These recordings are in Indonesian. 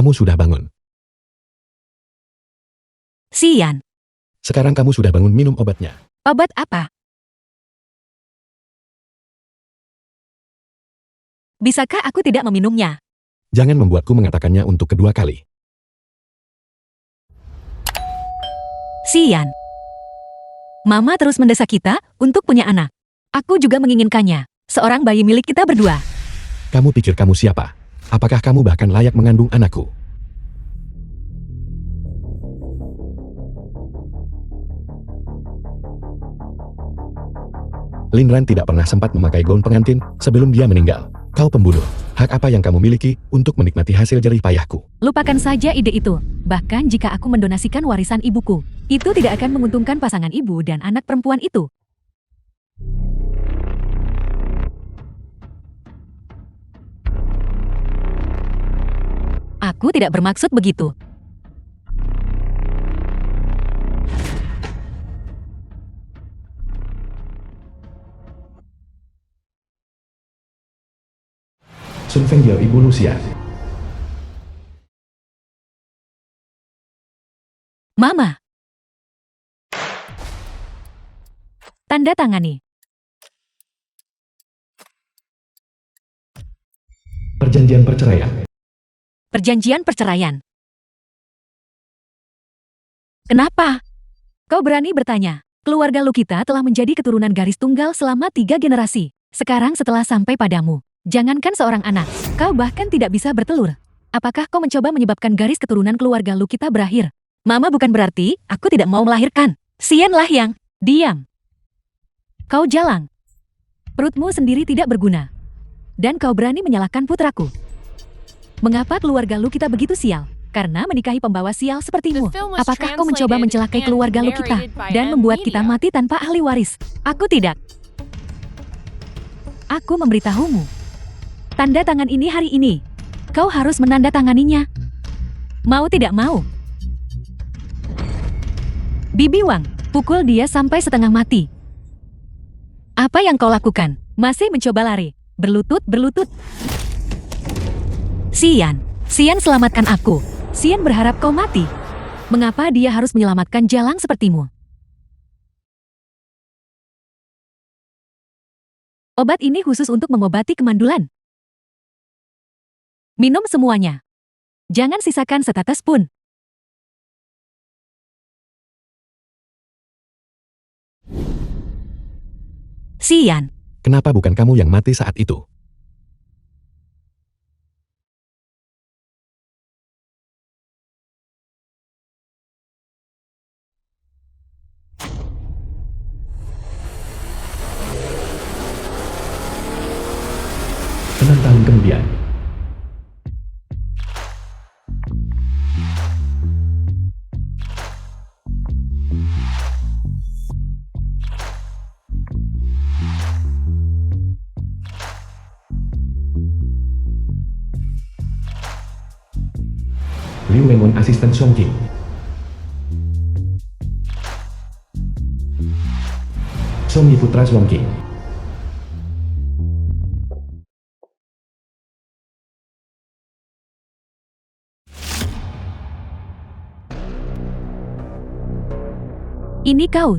kamu sudah bangun. Xian, Sekarang kamu sudah bangun minum obatnya. obat apa? Bisakah aku tidak meminumnya? Jangan membuatku mengatakannya untuk kedua kali. Xian. Mama terus mendesak kita untuk punya anak. Aku juga menginginkannya. Seorang bayi milik kita berdua. Kamu pikir kamu siapa? Apakah kamu bahkan layak mengandung anakku? Lin Ran tidak pernah sempat memakai gaun pengantin sebelum dia meninggal. Kau pembunuh. Hak apa yang kamu miliki untuk menikmati hasil jerih payahku? Lupakan saja ide itu. Bahkan jika aku mendonasikan warisan ibuku, itu tidak akan menguntungkan pasangan ibu dan anak perempuan itu. Aku tidak bermaksud begitu. Sun Fengyao Ibu Lucia. Mama. Tanda tangani. Perjanjian perceraian. Perjanjian perceraian. Kenapa? Kau berani bertanya. Keluarga Lukita telah menjadi keturunan garis tunggal selama 3 generasi. Sekarang setelah sampai padamu, jangankan seorang anak, kau bahkan tidak bisa bertelur. Apakah kau mencoba menyebabkan garis keturunan keluarga Lukita berakhir? Mama bukan berarti aku tidak mau melahirkan. Xian lah yang diam. Kau jalang. Perutmu sendiri tidak berguna. Dan kau berani menyalahkan putraku. Mengapa keluarga Lukita begitu sial? Karena menikahi pembawa sial sepertimu. Apakah kau mencoba mencelakai keluarga Lukita dan membuat kita mati tanpa ahli waris? Aku tidak. Aku memberitahumu. Tanda tangan ini hari ini. Kau harus menandatanganinya. Mau tidak mau. Bibi Wang, pukul dia sampai setengah mati. Apa yang kau lakukan? Masih mencoba lari. Berlutut. Xian selamatkan aku. Xian berharap kau mati. Mengapa dia harus menyelamatkan jalang sepertimu? Obat ini khusus untuk mengobati kemandulan. Minum semuanya. Jangan sisakan setetes pun. Xian, Kenapa bukan kamu yang mati saat itu? Tahun kemudian. Liu Wenwen asisten Song Jing. Song Yi putra Song Jing. ini kau.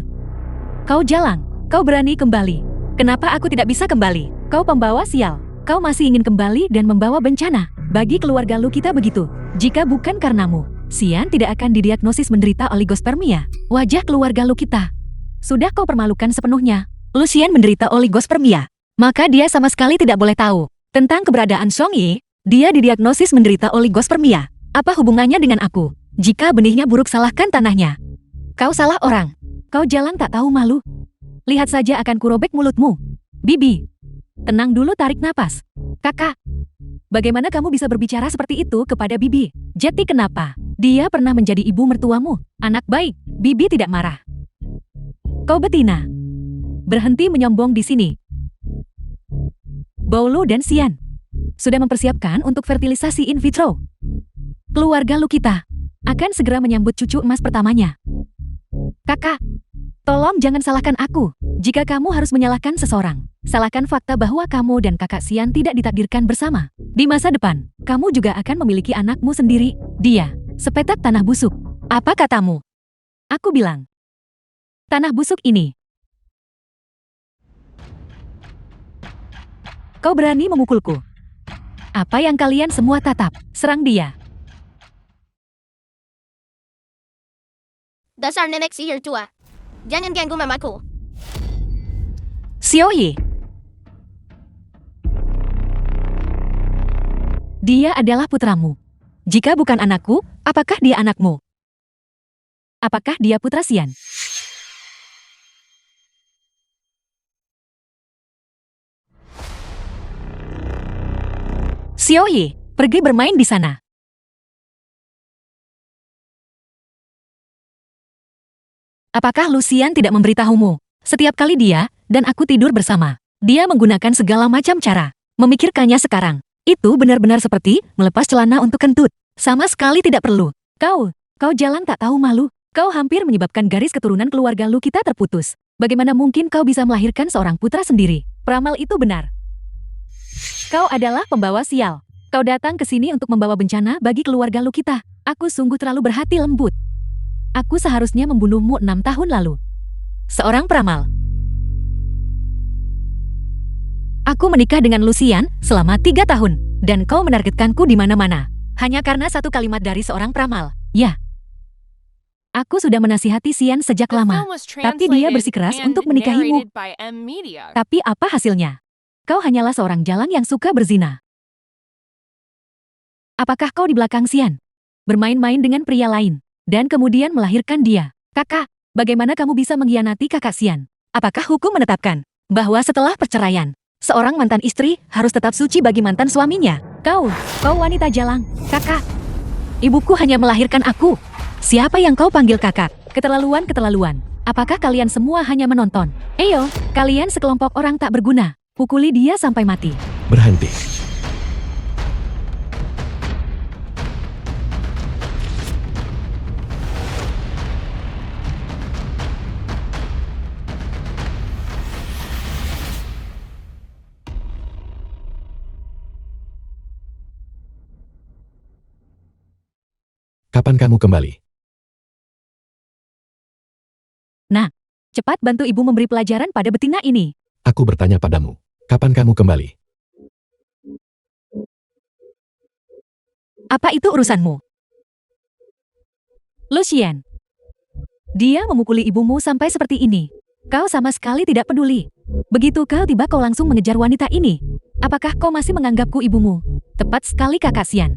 Kau jalang. Kau berani kembali. Kenapa aku tidak bisa kembali? Kau pembawa sial. Kau masih ingin kembali dan membawa bencana. Bagi keluarga Lukita begitu. Jika bukan karenamu, Xian tidak akan didiagnosis menderita oligospermia. Wajah keluarga Lukita. Sudah kau permalukan sepenuhnya. Lucian menderita oligospermia. Maka dia sama sekali tidak boleh tahu tentang keberadaan Song Yi. Dia didiagnosis menderita oligospermia. Apa hubungannya dengan aku? Jika benihnya buruk, salahkan tanahnya. Kau salah orang. Kau jalang tak tahu malu. Lihat saja akan kurobek mulutmu. Bibi. Tenang dulu, tarik napas. Kakak. Bagaimana kamu bisa berbicara seperti itu kepada Bibi? Jeti kenapa? Dia pernah menjadi ibu mertuamu. Anak baik. Bibi tidak marah. Kau betina. Berhenti menyombong di sini. Baolu dan Xian sudah mempersiapkan untuk fertilisasi in vitro. Keluarga Lukita akan segera menyambut cucu emas pertamanya. Kakak, tolong jangan salahkan aku. Jika kamu harus menyalahkan seseorang, Salahkan fakta bahwa kamu dan kakak Xian tidak ditakdirkan bersama. Di masa depan, kamu juga akan memiliki anakmu sendiri. Dia, sepetak tanah busuk. Apa katamu? Aku bilang, tanah busuk ini. Kau berani memukulku. Apa yang kalian semua tatap? Serang dia. Dasar nenek sihir tua. Jangan ganggu mamaku. Xiaoyi. Dia adalah putramu. Jika bukan anakku, apakah dia anakmu? Apakah dia putra Xian? Xiaoyi, pergi bermain di sana. Apakah Lucian tidak memberitahumu? Setiap kali dia dan aku tidur bersama, dia menggunakan segala macam cara. Memikirkannya sekarang, itu benar-benar seperti melepas celana untuk kentut. Sama sekali tidak perlu. Kau jalan tak tahu malu. Kau hampir menyebabkan garis keturunan keluarga Lu kita terputus. Bagaimana mungkin kau bisa melahirkan seorang putra sendiri? Peramal itu benar. Kau adalah pembawa sial. Kau datang ke sini untuk membawa bencana bagi keluarga Lu kita. Aku sungguh terlalu berhati lembut. Aku seharusnya membunuhmu 6 tahun lalu. Seorang peramal. Aku menikah dengan Lucian selama 3 tahun, dan kau menargetkanku di mana-mana. Hanya karena satu kalimat dari seorang peramal. Ya. Aku sudah menasihati Xian sejak lama, tapi dia bersikeras untuk menikahimu. Tapi apa hasilnya? Kau hanyalah seorang jalang yang suka berzina. Apakah kau di belakang Xian? Bermain-main dengan pria lain, dan kemudian melahirkan dia. Kakak, bagaimana kamu bisa mengkhianati kakak Xian? Apakah hukum menetapkan bahwa setelah perceraian, seorang mantan istri harus tetap suci bagi mantan suaminya? Kau wanita jalang. Kakak, ibuku hanya melahirkan aku. Siapa yang kau panggil kakak? Keterlaluan. Apakah kalian semua hanya menonton? Eyo, kalian sekelompok orang tak berguna. Pukuli dia sampai mati. Berhenti. Kapan kamu kembali? Nah, cepat bantu ibu memberi pelajaran pada betina ini. Aku bertanya padamu. Kapan kamu kembali? Apa itu urusanmu? Lucian. Dia memukuli ibumu sampai seperti ini. Kau sama sekali tidak peduli. Begitu kau tiba kau langsung mengejar wanita ini. Apakah kau masih menganggapku ibumu? Tepat sekali kakak Xian.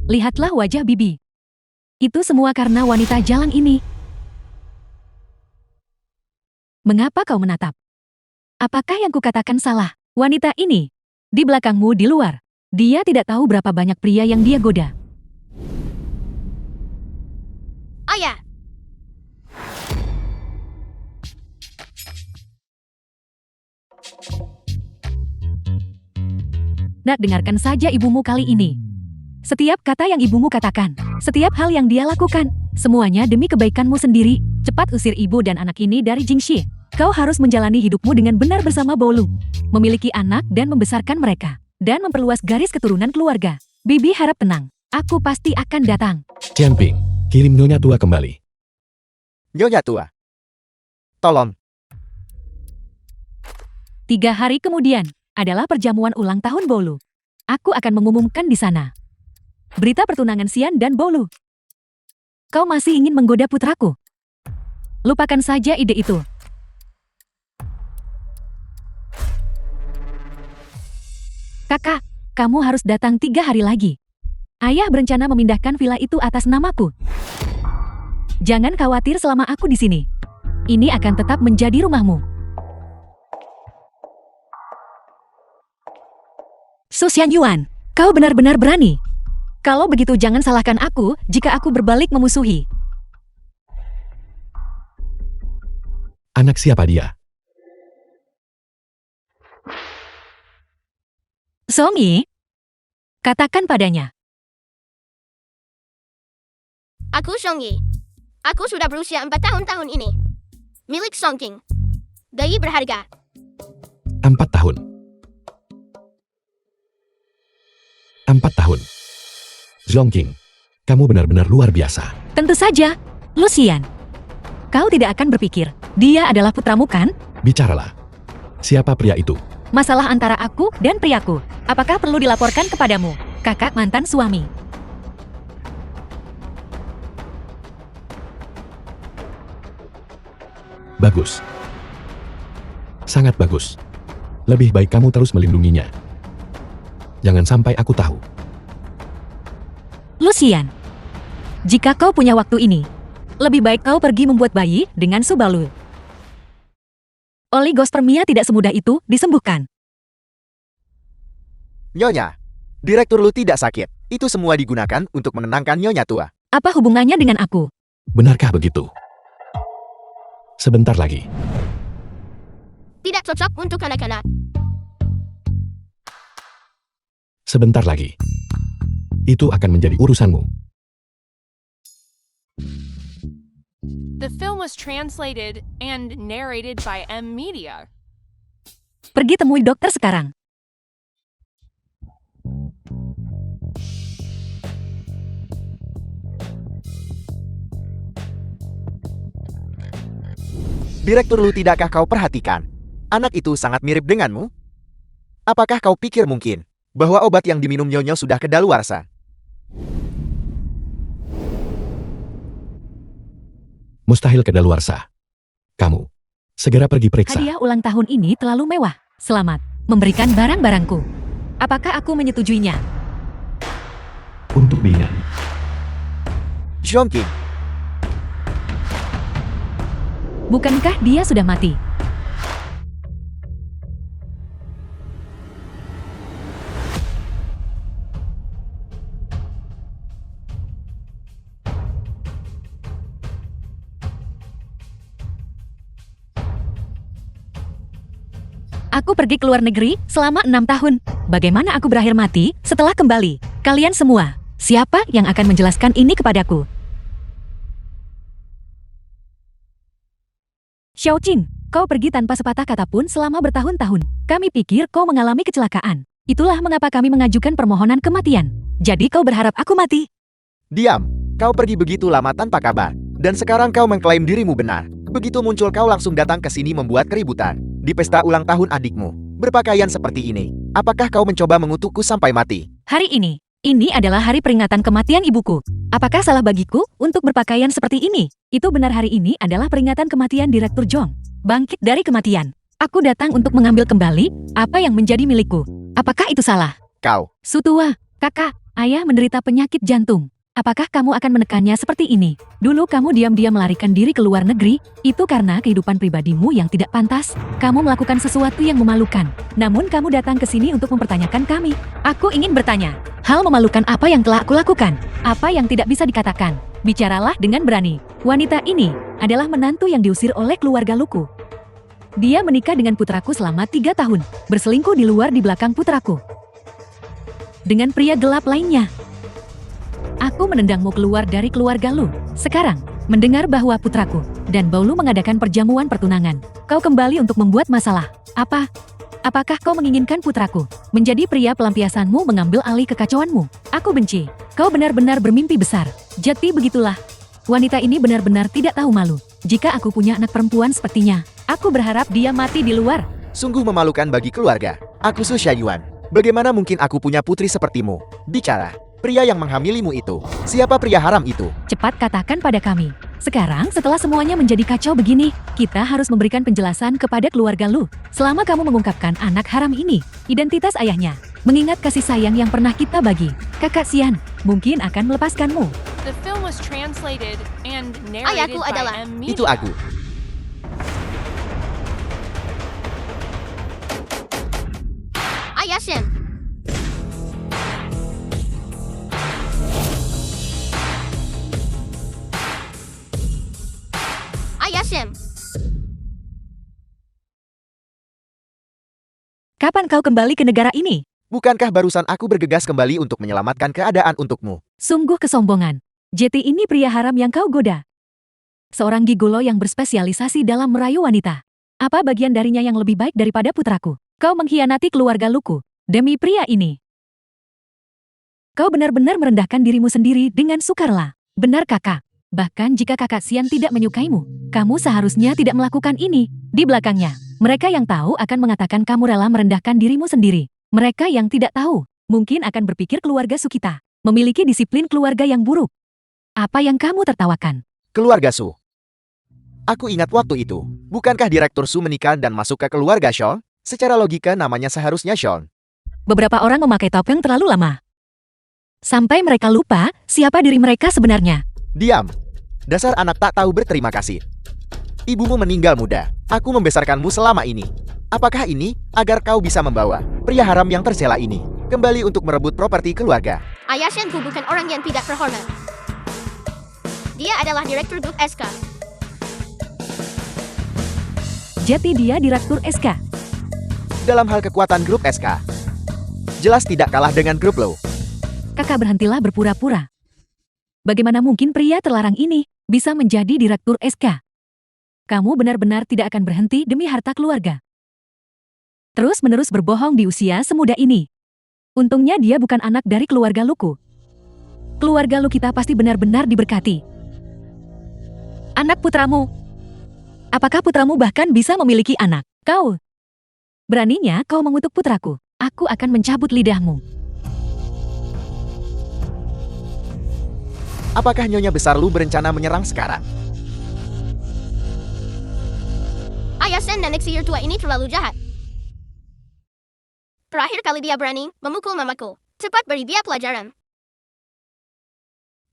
Lihatlah wajah Bibi. Itu semua karena wanita jalang ini. Mengapa kau menatap? Apakah yang kukatakan salah? Wanita ini, di belakangmu di luar. Dia tidak tahu berapa banyak pria yang dia goda. Ayah, Nak, dengarkan saja ibumu kali ini. Setiap kata yang ibumu katakan, setiap hal yang dia lakukan, semuanya demi kebaikanmu sendiri. Cepat usir ibu dan anak ini dari Jingxi. Kau harus menjalani hidupmu dengan benar bersama Bolu. Memiliki anak dan membesarkan mereka. Dan memperluas garis keturunan keluarga. Bibi harap tenang. Aku pasti akan datang. Cianping, kirim Nyonya Tua kembali. Nyonya tua. Tolong. 3 hari kemudian, adalah perjamuan ulang tahun Bolu. Aku akan mengumumkan di sana berita pertunangan Xian dan Bolu. Kau masih ingin menggoda putraku? Lupakan saja ide itu. Kakak, kamu harus datang 3 hari lagi. Ayah berencana memindahkan villa itu atas namaku. Jangan khawatir selama aku di sini. Ini akan tetap menjadi rumahmu. Su Xianyuan, kau benar-benar berani. Kalau begitu jangan salahkan aku jika aku berbalik memusuhi. Anak siapa dia? Songyi, katakan padanya. aku Songyi. Aku sudah berusia 4 tahun ini. Milik Songking. Bayi berharga. 4 tahun. 4 tahun. Zhongqing, kamu benar-benar luar biasa. Tentu saja, Lucian. Kau tidak akan berpikir, dia adalah putramu kan? Bicaralah. Siapa pria itu? Masalah antara aku dan priaku. Apakah perlu dilaporkan kepadamu, kakak mantan suami? Bagus. Sangat bagus. Lebih baik kamu terus melindunginya. Jangan sampai aku tahu. Lucian, jika kau punya waktu ini, lebih baik kau pergi membuat bayi dengan Subalu. Oligospermia tidak semudah itu disembuhkan. Nyonya, Direktur Lu tidak sakit. Itu semua digunakan untuk menenangkan Nyonya tua. Apa hubungannya dengan aku? Benarkah begitu? Sebentar lagi. Tidak cocok untuk anak-anak. Sebentar lagi. Itu akan menjadi urusanmu. The film was translated and narrated by M Media. Pergi temui dokter sekarang. Direktur Lu, tidakkah kau perhatikan? Anak itu sangat mirip denganmu. Apakah kau pikir mungkin bahwa obat yang diminum Nyonya sudah kedaluarsa? Mustahil kedaluarsa. Kamu, segera pergi periksa. Hadiah ulang tahun ini terlalu mewah. Selamat memberikan barang-barangku. Apakah aku menyetujuinya? Untuk Bina. Zhongqing, Bukankah dia sudah mati? Aku pergi ke luar negeri selama 6 tahun. Bagaimana aku berakhir mati setelah kembali? Kalian semua, siapa yang akan menjelaskan ini kepadaku? Xiaoqing, kau pergi tanpa sepatah kata pun selama bertahun-tahun. Kami pikir kau mengalami kecelakaan. Itulah mengapa kami mengajukan permohonan kematian. Jadi kau berharap aku mati? diam. Kau pergi begitu lama tanpa kabar. Dan sekarang kau mengklaim dirimu benar. Begitu muncul kau langsung datang ke sini membuat keributan. Di pesta ulang tahun adikmu. Berpakaian seperti ini. Apakah kau mencoba mengutukku sampai mati? Hari ini adalah hari peringatan kematian ibuku. Apakah salah bagiku untuk berpakaian seperti ini? Itu benar, hari ini adalah peringatan kematian Direktur Zhong. Bangkit dari kematian. Aku datang untuk mengambil kembali apa yang menjadi milikku. Apakah itu salah? Kau. Sutua, kakak, ayah menderita penyakit jantung. Apakah kamu akan menekannya seperti ini? Dulu kamu diam-diam melarikan diri ke luar negeri. Itu karena kehidupan pribadimu yang tidak pantas. Kamu melakukan sesuatu yang memalukan. Namun kamu datang ke sini untuk mempertanyakan kami. Aku ingin bertanya, hal memalukan apa yang telah aku lakukan? Apa yang tidak bisa dikatakan? Bicaralah dengan berani. Wanita ini adalah menantu yang diusir oleh keluarga Luku. Dia menikah dengan putraku selama 3 tahun. Berselingkuh di luar di belakang putraku. Dengan pria gelap lainnya. Aku menendangmu keluar dari keluarga Lu. Sekarang, mendengar bahwa putraku dan Baulu mengadakan perjamuan pertunangan. Kau kembali untuk membuat masalah. Apakah kau menginginkan putraku menjadi pria pelampiasanmu mengambil alih kekacauanmu? Aku benci. Kau benar-benar bermimpi besar. Jadi begitulah. Wanita ini benar-benar tidak tahu malu. Jika aku punya anak perempuan sepertinya, aku berharap dia mati di luar. Sungguh memalukan bagi keluarga. Aku Su Xiaoyuan. Bagaimana mungkin aku punya putri sepertimu? Bicara. Pria yang menghamilimu itu. Siapa pria haram itu? Cepat katakan pada kami. Sekarang setelah semuanya menjadi kacau begini, kita harus memberikan penjelasan kepada keluarga Lu. Selama kamu mengungkapkan anak haram ini, identitas ayahnya, mengingat kasih sayang yang pernah kita bagi, Kakak Xian mungkin akan melepaskanmu. The film was translated and narrated Ayahku by adalah- M Media. Itu aku. Ayah Shem. Ayah Shem. Kapan kau kembali ke negara ini? Bukankah barusan aku bergegas kembali untuk menyelamatkan keadaan untukmu? Sungguh kesombongan. JT ini pria haram yang kau goda. Seorang gigolo yang berspesialisasi dalam merayu wanita. Apa bagian darinya yang lebih baik daripada putraku? Kau mengkhianati keluarga Luku demi pria ini. Kau benar-benar merendahkan dirimu sendiri dengan sukarela. Benar kakak. Bahkan jika kakak Xian tidak menyukaimu, kamu seharusnya tidak melakukan ini. Di belakangnya, mereka yang tahu akan mengatakan kamu rela merendahkan dirimu sendiri. Mereka yang tidak tahu, mungkin akan berpikir keluarga Sukita memiliki disiplin keluarga yang buruk. Apa yang kamu tertawakan? Keluarga Su. Aku ingat waktu itu. Bukankah Direktur Su menikah dan masuk ke keluarga Sean? Secara logika namanya seharusnya Sean. Beberapa orang memakai topeng terlalu lama. Sampai mereka lupa siapa diri mereka sebenarnya. Diam. Dasar anak tak tahu berterima kasih. Ibumu meninggal muda. Aku membesarkanmu selama ini. Apakah ini agar kau bisa membawa pria haram yang tercela ini kembali untuk merebut properti keluarga? Ayah Shenku bukan orang yang tidak terhormat. Dia adalah Direktur Grup SK. Jadi dia Direktur SK. Dalam hal kekuatan grup SK, jelas tidak kalah dengan grup Low. Kakak berhentilah berpura-pura. Bagaimana mungkin pria terlarang ini bisa menjadi Direktur SK? Kamu benar-benar tidak akan berhenti demi harta keluarga. Terus-menerus berbohong di usia semuda ini. Untungnya dia bukan anak dari keluarga Luku. Keluarga Lu kita pasti benar-benar diberkati. Anak putramu. Apakah putramu bahkan bisa memiliki anak? Kau. Beraninya kau mengutuk putraku. Aku akan mencabut lidahmu. Apakah Nyonya Besar Lu berencana menyerang sekarang? Ayah Shen dan Iksir tua ini terlalu jahat. Terakhir kali dia berani memukul mamaku. Cepat beri dia pelajaran.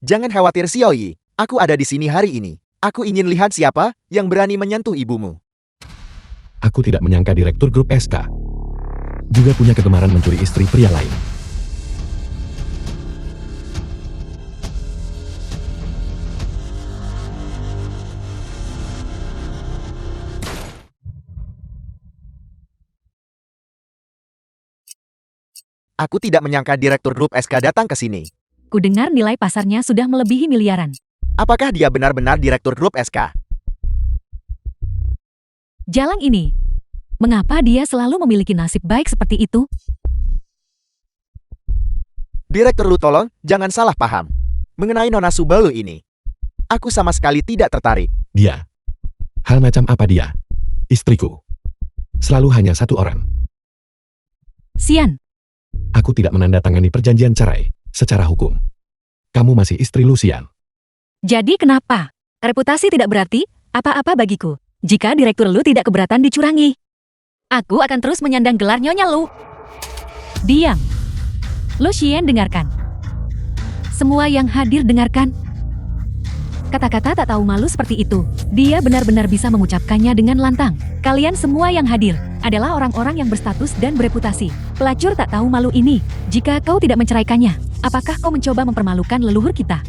Jangan khawatir Xiaoyi. Aku ada di sini hari ini. Aku ingin lihat siapa yang berani menyentuh ibumu. Aku tidak menyangka Direktur Grup SK juga punya kegemaran mencuri istri pria lain. Aku tidak menyangka Direktur Grup SK datang ke sini. Kudengar nilai pasarnya sudah melebihi miliaran. Apakah dia benar-benar Direktur Grup SK? Jalang ini. Mengapa dia selalu memiliki nasib baik seperti itu? Direktur Lu tolong, jangan salah paham. Mengenai Nona Subalu ini. Aku sama sekali tidak tertarik. Dia. Hal macam apa dia? Istriku. Selalu hanya satu orang. Xian, Aku tidak menandatangani perjanjian cerai secara hukum. Kamu masih istri Lu, Xian. jadi kenapa? Reputasi tidak berarti apa-apa bagiku. Jika Direktur Lu tidak keberatan dicurangi. Aku akan terus menyandang gelar Nyonya Lu. Diam. Lu Xian dengarkan. Semua yang hadir dengarkan. Kata-kata tak tahu malu seperti itu. Dia benar-benar bisa mengucapkannya dengan lantang. Kalian semua yang hadir adalah orang-orang yang berstatus dan bereputasi. Pelacur tak tahu malu ini. Jika kau tidak menceraikannya, apakah kau mencoba mempermalukan leluhur kita?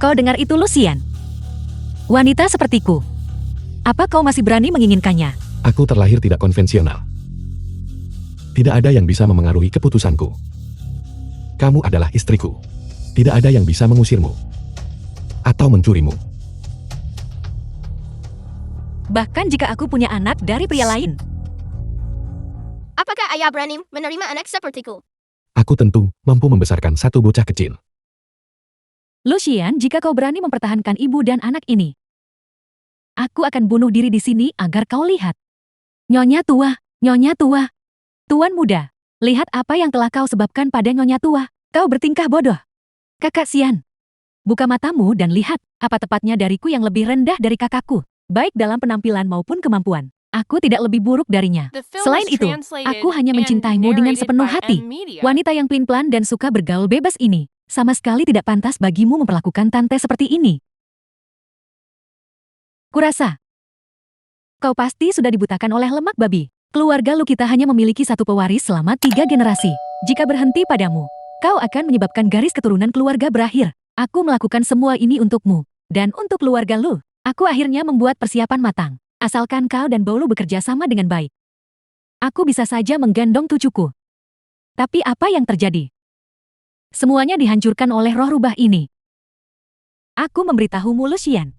Kau dengar itu, Lu Xian? Wanita sepertiku. Apa kau masih berani menginginkannya? Aku terlahir tidak konvensional. Tidak ada yang bisa memengaruhi keputusanku. Kamu adalah istriku. Tidak ada yang bisa mengusirmu. Atau mencurimu. Bahkan jika aku punya anak dari pria lain. Apakah ayah berani menerima anak sepertiku? Aku tentu mampu membesarkan satu bocah kecil. Lu Xian, jika kau berani mempertahankan ibu dan anak ini, aku akan bunuh diri di sini agar kau lihat. Nyonya tua, Nyonya tua. Tuan muda, lihat apa yang telah kau sebabkan pada Nyonya tua. Kau bertingkah bodoh. Kakak Xian, buka matamu dan lihat apa tepatnya dariku yang lebih rendah dari kakakku, baik dalam penampilan maupun kemampuan. Aku tidak lebih buruk darinya. The film Selain was itu, translated aku hanya and mencintaimu dengan narrated sepenuh by hati. M Media. Wanita yang pelin-pelan dan suka bergaul bebas ini sama sekali tidak pantas bagimu memperlakukan tante seperti ini. Kurasa, kau pasti sudah dibutakan oleh lemak babi. Keluarga Lu kita hanya memiliki satu pewaris selama 3 generasi. Jika berhenti padamu, kau akan menyebabkan garis keturunan keluarga berakhir. Aku melakukan semua ini untukmu. Dan untuk keluarga Lu, aku akhirnya membuat persiapan matang. Asalkan kau dan Bolu bekerja sama dengan baik. Aku bisa saja menggendong cucuku. Tapi apa yang terjadi? Semuanya dihancurkan oleh roh rubah ini. Aku memberitahumu, Lu Xian.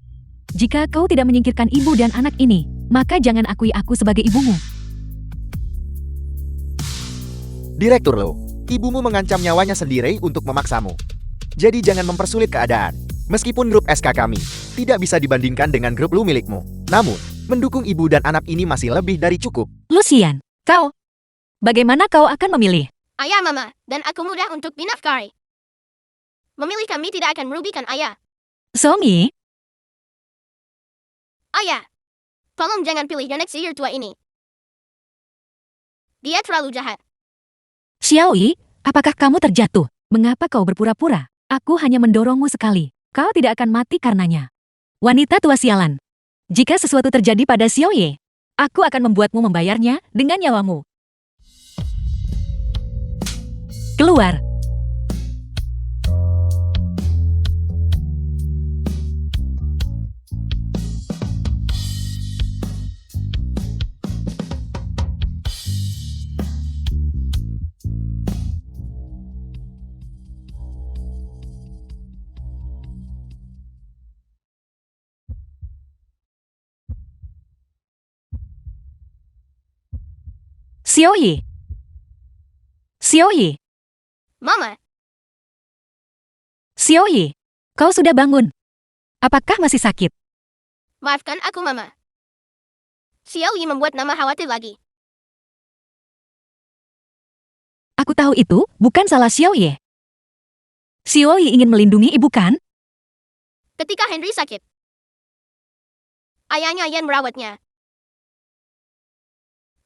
Jika kau tidak menyingkirkan ibu dan anak ini, maka jangan akui aku sebagai ibumu. Direktur Lo, ibumu mengancam nyawanya sendiri untuk memaksamu. Jadi jangan mempersulit keadaan. Meskipun grup SK kami tidak bisa dibandingkan dengan grup Lu milikmu, namun mendukung ibu dan anak ini masih lebih dari cukup. Lucian, kau. Bagaimana kau akan memilih? Ayah mama, dan aku mudah untuk dinafkahi. Memilih kami tidak akan merugikan ayah. Somi, Ayah, tolong jangan pilih anak sihir tua ini. Dia terlalu jahat. Xiaoyi, apakah kamu terjatuh? Mengapa kau berpura-pura? Aku hanya mendorongmu sekali. Kau tidak akan mati karenanya. Wanita tua sialan. Jika sesuatu terjadi pada Xiaoyi, aku akan membuatmu membayarnya dengan nyawamu. Keluar. Xiaoyi. Xiaoyi. Mama, Xiaoyi. Kau sudah bangun. Apakah masih sakit? maafkan aku mama. Xiaoyi membuat nama khawatir lagi. Aku tahu itu bukan salah Xiaoyi. Xiaoyi ingin melindungi ibu kan? Ketika Henry sakit, ayahnya yang merawatnya.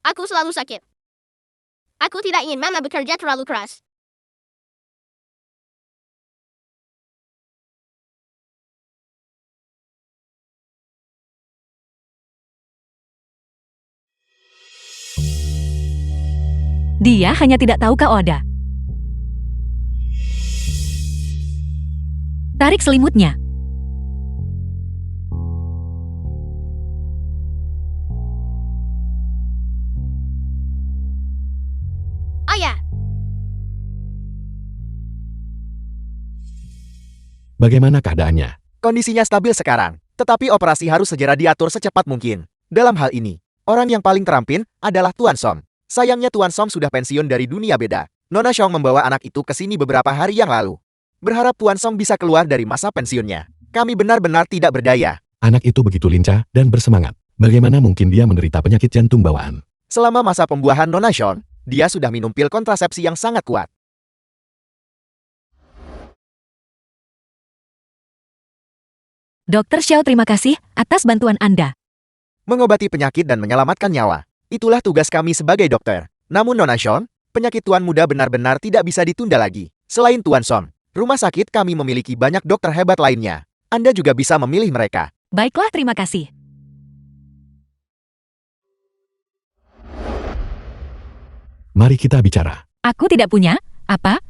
Aku selalu sakit. Aku tidak ingin mama bekerja terlalu keras. Dia hanya tidak tahu kau ada. Tarik selimutnya. Ayah, Bagaimana keadaannya? Kondisinya stabil sekarang, tetapi operasi harus segera diatur secepat mungkin. Dalam hal ini, orang yang paling terampil adalah Tuan Som. Sayangnya Tuan Som sudah pensiun dari dunia beda. Nona Xiong membawa anak itu ke sini beberapa hari yang lalu. Berharap Tuan Som bisa keluar dari masa pensiunnya. Kami benar-benar tidak berdaya. Anak itu begitu lincah dan bersemangat. Bagaimana mungkin dia menderita penyakit jantung bawaan? Selama masa pembuahan Nona Xiong, dia sudah minum pil kontrasepsi yang sangat kuat. Dokter Xiao, terima kasih atas bantuan Anda. Mengobati penyakit dan menyelamatkan nyawa. Itulah tugas kami sebagai dokter. Namun Nona Xiong, penyakit Tuan Muda benar-benar tidak bisa ditunda lagi. Selain Tuan Som, rumah sakit kami memiliki banyak dokter hebat lainnya. Anda juga bisa memilih mereka. Baiklah, terima kasih. Mari kita bicara. Aku tidak punya apa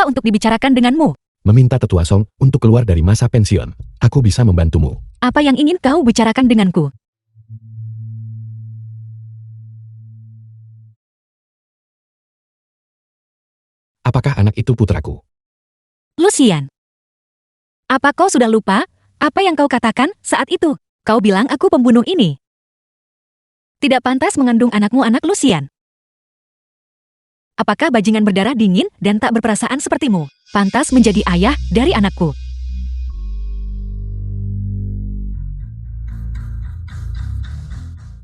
untuk dibicarakan denganmu. Meminta Tetua Song untuk keluar dari masa pensiun. Aku bisa membantumu. Apa yang ingin kau bicarakan denganku? Apakah anak itu putraku? Lucian. Apa kau sudah lupa apa yang kau katakan saat itu? Kau bilang aku pembunuh ini. Tidak pantas mengandung anakmu, anak Lucian. Apakah bajingan berdarah dingin dan tak berperasaan sepertimu pantas menjadi ayah dari anakku?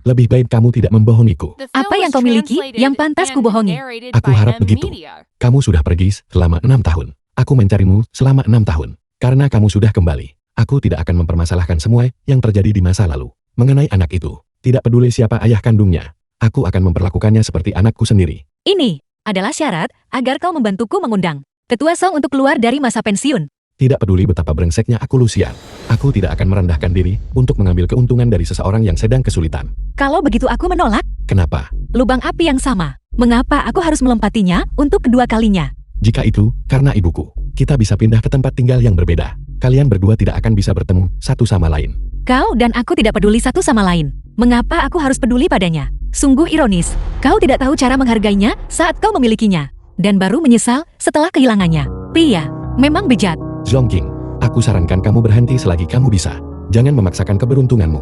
Lebih baik kamu tidak membohongiku. The Apa film yang was kau miliki translated yang pantas and kubohongi? narrated Aku by harap M begitu. Media. Kamu sudah pergi selama 6 tahun. Aku mencarimu selama 6 tahun. Karena kamu sudah kembali. Aku tidak akan mempermasalahkan semua yang terjadi di masa lalu. Mengenai anak itu, tidak peduli siapa ayah kandungnya. Aku akan memperlakukannya seperti anakku sendiri. Ini adalah syarat agar kau membantuku mengundang Tetua Song untuk keluar dari masa pensiun. Tidak peduli betapa brengseknya aku, Lucian. Aku tidak akan merendahkan diri untuk mengambil keuntungan dari seseorang yang sedang kesulitan. Kalau begitu aku menolak. Kenapa? Lubang api yang sama. Mengapa aku harus melompatinya untuk kedua kalinya? Jika itu, karena ibuku, kita bisa pindah ke tempat tinggal yang berbeda. Kalian berdua tidak akan bisa bertemu satu sama lain. Kau dan aku tidak peduli satu sama lain. Mengapa aku harus peduli padanya? Sungguh ironis. Kau tidak tahu cara menghargainya saat kau memilikinya. Dan baru menyesal setelah kehilangannya. Pria, memang bejat. Zongjing, aku sarankan kamu berhenti selagi kamu bisa. Jangan memaksakan keberuntunganmu.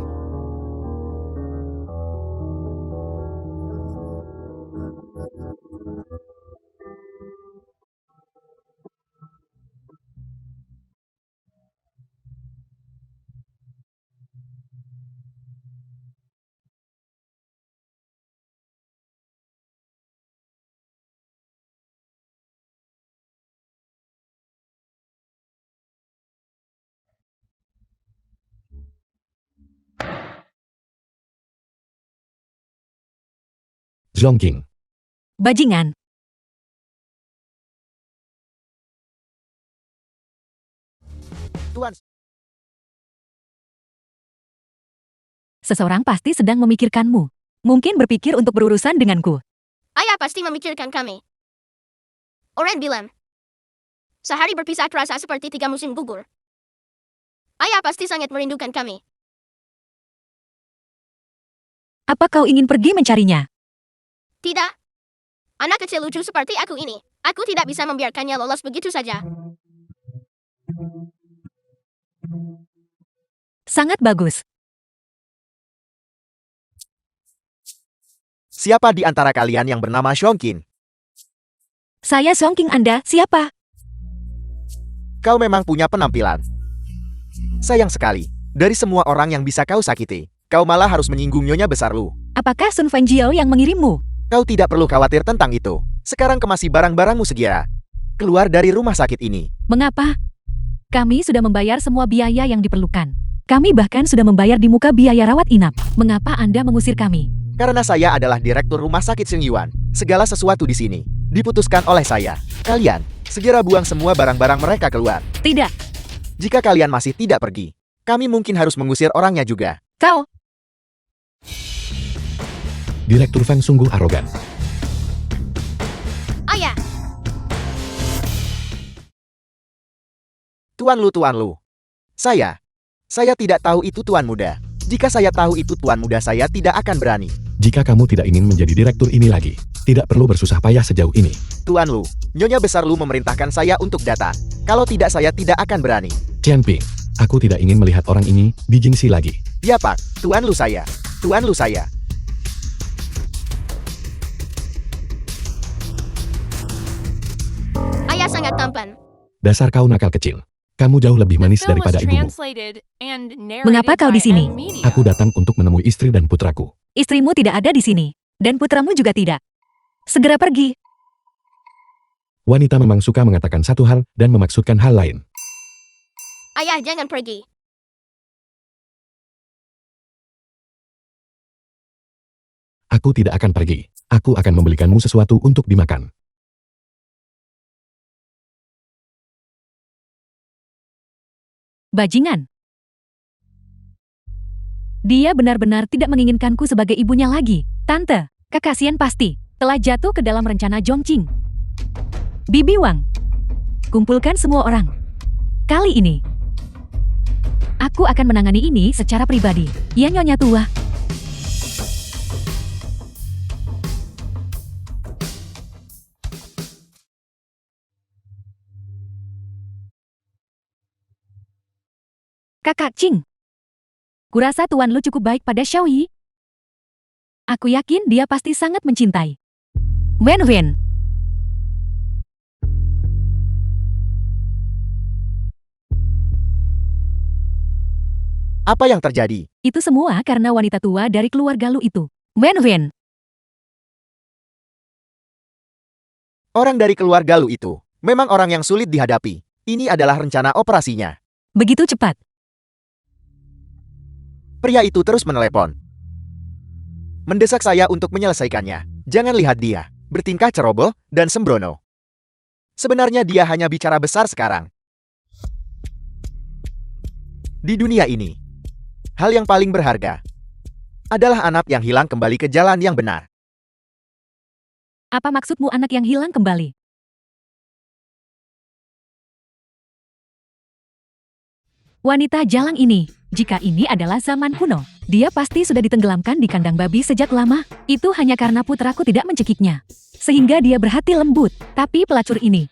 Zhongqing. Bajingan. Tuan, Seseorang pasti sedang memikirkanmu. Mungkin berpikir untuk berurusan denganku. Ayah pasti memikirkan kami. Oren bilang. Sehari berpisah terasa seperti 3 musim gugur. Ayah pasti sangat merindukan kami. Apa kau ingin pergi mencarinya? Tidak. Anak kecil lucu seperti aku ini. Aku tidak bisa membiarkannya lolos begitu saja. Sangat bagus. siapa di antara kalian yang bernama Zhongqing? Saya Zhongqing, Anda siapa? Kau memang punya penampilan. Sayang sekali, dari semua orang yang bisa kau sakiti, kau malah harus menyinggung Nyonya besar Lu. Apakah Sun Fanjiao yang mengirimmu? Kau tidak perlu khawatir tentang itu. Sekarang kemasi barang-barangmu segera. Keluar dari rumah sakit ini. Mengapa? Kami sudah membayar semua biaya yang diperlukan. Kami bahkan sudah membayar di muka biaya rawat inap. Mengapa Anda mengusir kami? Karena saya adalah direktur rumah sakit Xingyuan. Segala sesuatu di sini diputuskan oleh saya. Kalian segera buang semua barang-barang mereka keluar. Tidak, Jika kalian masih tidak pergi, kami mungkin harus mengusir orangnya juga. kau. Direktur Feng sungguh arogan. Ayah, Tuan Lu. Saya tidak tahu itu Tuan Muda. Jika saya tahu itu Tuan Muda, saya tidak akan berani. Jika kamu tidak ingin menjadi direktur ini lagi, tidak perlu bersusah payah sejauh ini. Tuan Lu, Nyonya besar Lu memerintahkan saya untuk datang. Kalau tidak, saya tidak akan berani. Tianping, aku tidak ingin melihat orang ini di Jingxi lagi. Ya Pak, Tuan Lu saya. Tuan Lu saya. ayah sangat tampan. Dasar kau nakal kecil. Kamu jauh lebih The manis film was daripada ibumu. translated and Mengapa narrated kau by di sini? M Media. Aku datang untuk menemui istri dan putraku. Istrimu tidak ada di sini. Dan putramu juga tidak. Segera pergi. Wanita memang suka mengatakan satu hal dan memaksudkan hal lain. Ayah, jangan pergi. Aku tidak akan pergi. Aku akan membelikanmu sesuatu untuk dimakan. Bajingan. Dia benar-benar tidak menginginkanku sebagai ibunya lagi. Tante, kekasian pasti telah jatuh ke dalam rencana Zhongqing. Bibi Wang, kumpulkan semua orang. Kali ini, aku akan menangani ini secara pribadi. Ya, Nyonya tua. Kakak Qing. Kurasa Tuan Lu cukup baik pada Xiao Yi. Aku yakin dia pasti sangat mencintai Wen Wen. Apa yang terjadi? Itu semua karena wanita tua dari keluarga Lu itu. Wen Wen. Orang dari keluarga Lu itu memang orang yang sulit dihadapi. Ini adalah rencana operasinya. Begitu cepat. Pria itu terus menelepon. Mendesak saya untuk menyelesaikannya. Jangan lihat dia, bertingkah ceroboh dan sembrono. Sebenarnya dia hanya bicara besar sekarang. Di dunia ini, hal yang paling berharga adalah anak yang hilang kembali ke jalan yang benar. Apa maksudmu anak yang hilang kembali? Wanita jalang ini, jika ini adalah zaman kuno, dia pasti sudah ditenggelamkan di kandang babi sejak lama. Itu hanya karena putraku tidak mencekiknya. Sehingga dia berhati lembut. Tapi pelacur ini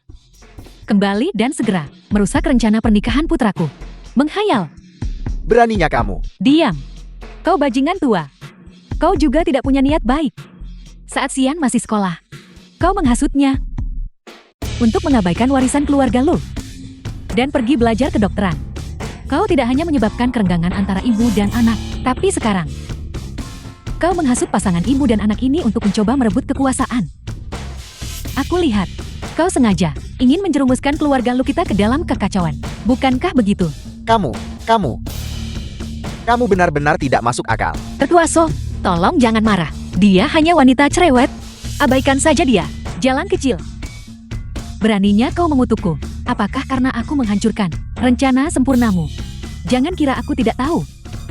kembali dan segera merusak rencana pernikahan putraku. Menghayal. Beraninya kamu. Diam. Kau bajingan tua. Kau juga tidak punya niat baik. Saat Xian masih sekolah, kau menghasutnya untuk mengabaikan warisan keluarga Lu dan pergi belajar kedokteran. Kau tidak hanya menyebabkan kerenggangan antara ibu dan anak, tapi sekarang kau menghasut pasangan ibu dan anak ini untuk mencoba merebut kekuasaan. Aku lihat, kau sengaja ingin menjerumuskan keluarga Lu kita ke dalam kekacauan. Bukankah begitu? Kamu benar-benar tidak masuk akal. Tetua So, tolong jangan marah. Dia hanya wanita cerewet. Abaikan saja dia. Jalan kecil. Beraninya kau mengutukku. Apakah karena aku menghancurkan rencana sempurnamu? Jangan kira aku tidak tahu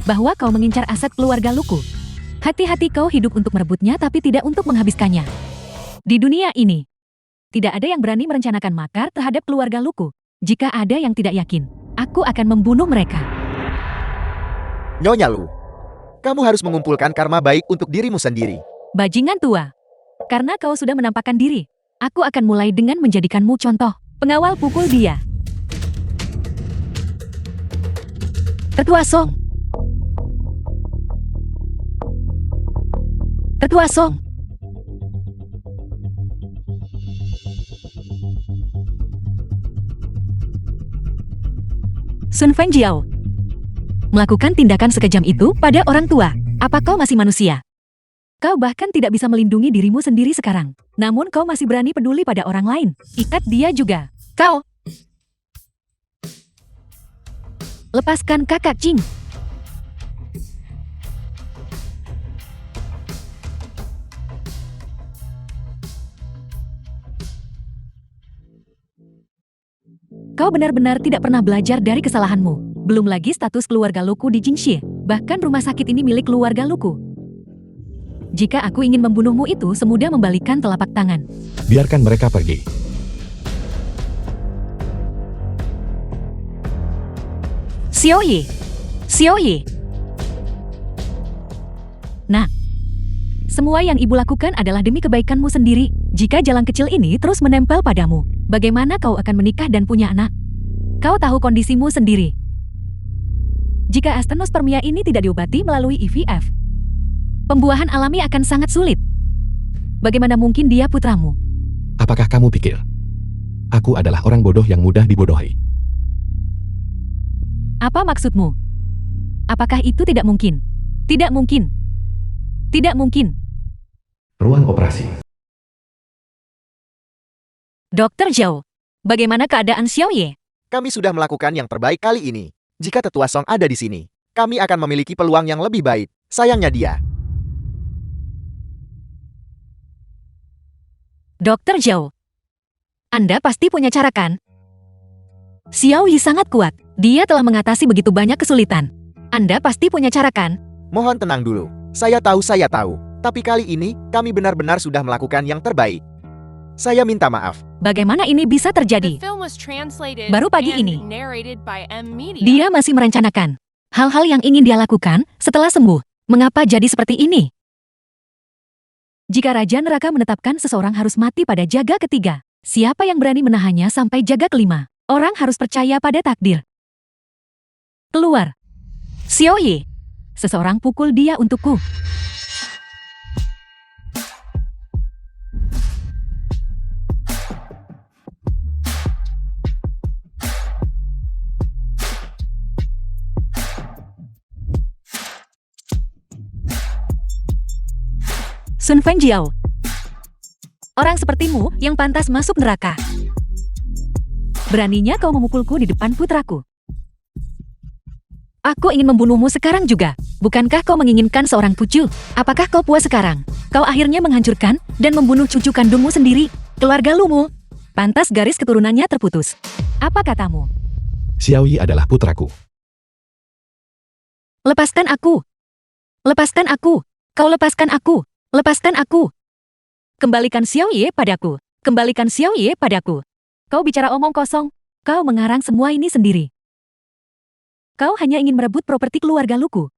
bahwa kau mengincar aset keluarga Luku. Hati-hati kau hidup untuk merebutnya tapi tidak untuk menghabiskannya. Di dunia ini, tidak ada yang berani merencanakan makar terhadap keluarga Luku. Jika ada yang tidak yakin, aku akan membunuh mereka. Nyonya Lu, kamu harus mengumpulkan karma baik untuk dirimu sendiri. Bajingan tua. Karena kau sudah menampakkan diri, aku akan mulai dengan menjadikanmu contoh. Pengawal pukul dia. Tetua Song. Tetua Song. Sun Fengjiao. Melakukan tindakan sekejam itu pada orang tua. Apa kau masih manusia? Kau bahkan tidak bisa melindungi dirimu sendiri sekarang. Namun kau masih berani peduli pada orang lain. Ikat dia juga. Kau. Lepaskan kakak Ching. Kau benar-benar tidak pernah belajar dari kesalahanmu. Belum lagi status keluarga Luku di Jingxi. Bahkan rumah sakit ini milik keluarga Luku. Jika aku ingin membunuhmu itu semudah membalikkan telapak tangan. Biarkan mereka pergi. Xiaoyi. Xiaoyi. Nah, semua yang ibu lakukan adalah demi kebaikanmu sendiri. Jika jalan kecil ini terus menempel padamu, bagaimana kau akan menikah dan punya anak? Kau tahu kondisimu sendiri. Jika astenospermia ini tidak diobati melalui IVF, pembuahan alami akan sangat sulit. Bagaimana mungkin dia putramu? Apakah kamu pikir aku adalah orang bodoh yang mudah dibodohi? Apa maksudmu? Apakah itu tidak mungkin? Tidak mungkin. Tidak mungkin. Ruang operasi. Dokter Zhao, bagaimana keadaan Xiaoye? Kami sudah melakukan yang terbaik kali ini. Jika Tetua Song ada di sini, kami akan memiliki peluang yang lebih baik. Sayangnya dia. Dokter Zhao, Anda pasti punya cara kan? Xiaoyi sangat kuat. Dia telah mengatasi begitu banyak kesulitan. Anda pasti punya cara kan? Mohon tenang dulu. Saya tahu. Tapi kali ini, kami benar-benar sudah melakukan yang terbaik. Saya minta maaf. Bagaimana ini bisa The terjadi? film was translated Baru pagi and ini. narrated by M Media. Dia masih merencanakan hal-hal yang ingin dia lakukan setelah sembuh. Mengapa jadi seperti ini? Jika Raja Neraka menetapkan seseorang harus mati pada jaga ketiga, siapa yang berani menahannya sampai jaga kelima? Orang harus percaya pada takdir. Keluar. Xiaoyi. Seseorang pukul dia untukku. Sun Fengjiao. Orang sepertimu yang pantas masuk neraka. Beraninya kau memukulku di depan putraku. Aku ingin membunuhmu sekarang juga. Bukankah kau menginginkan seorang cucu? Apakah kau puas sekarang? Kau akhirnya menghancurkan dan membunuh cucu kandungmu sendiri. Keluarga Lumu. Pantas garis keturunannya terputus. Apa katamu? Xiaoyi adalah putraku. Lepaskan aku. Lepaskan aku. Kau lepaskan aku. Lepaskan aku. Kembalikan Xiaoye padaku. Kembalikan Xiaoye padaku. Kau bicara omong kosong. Kau mengarang semua ini sendiri. Kau hanya ingin merebut properti keluarga Luku.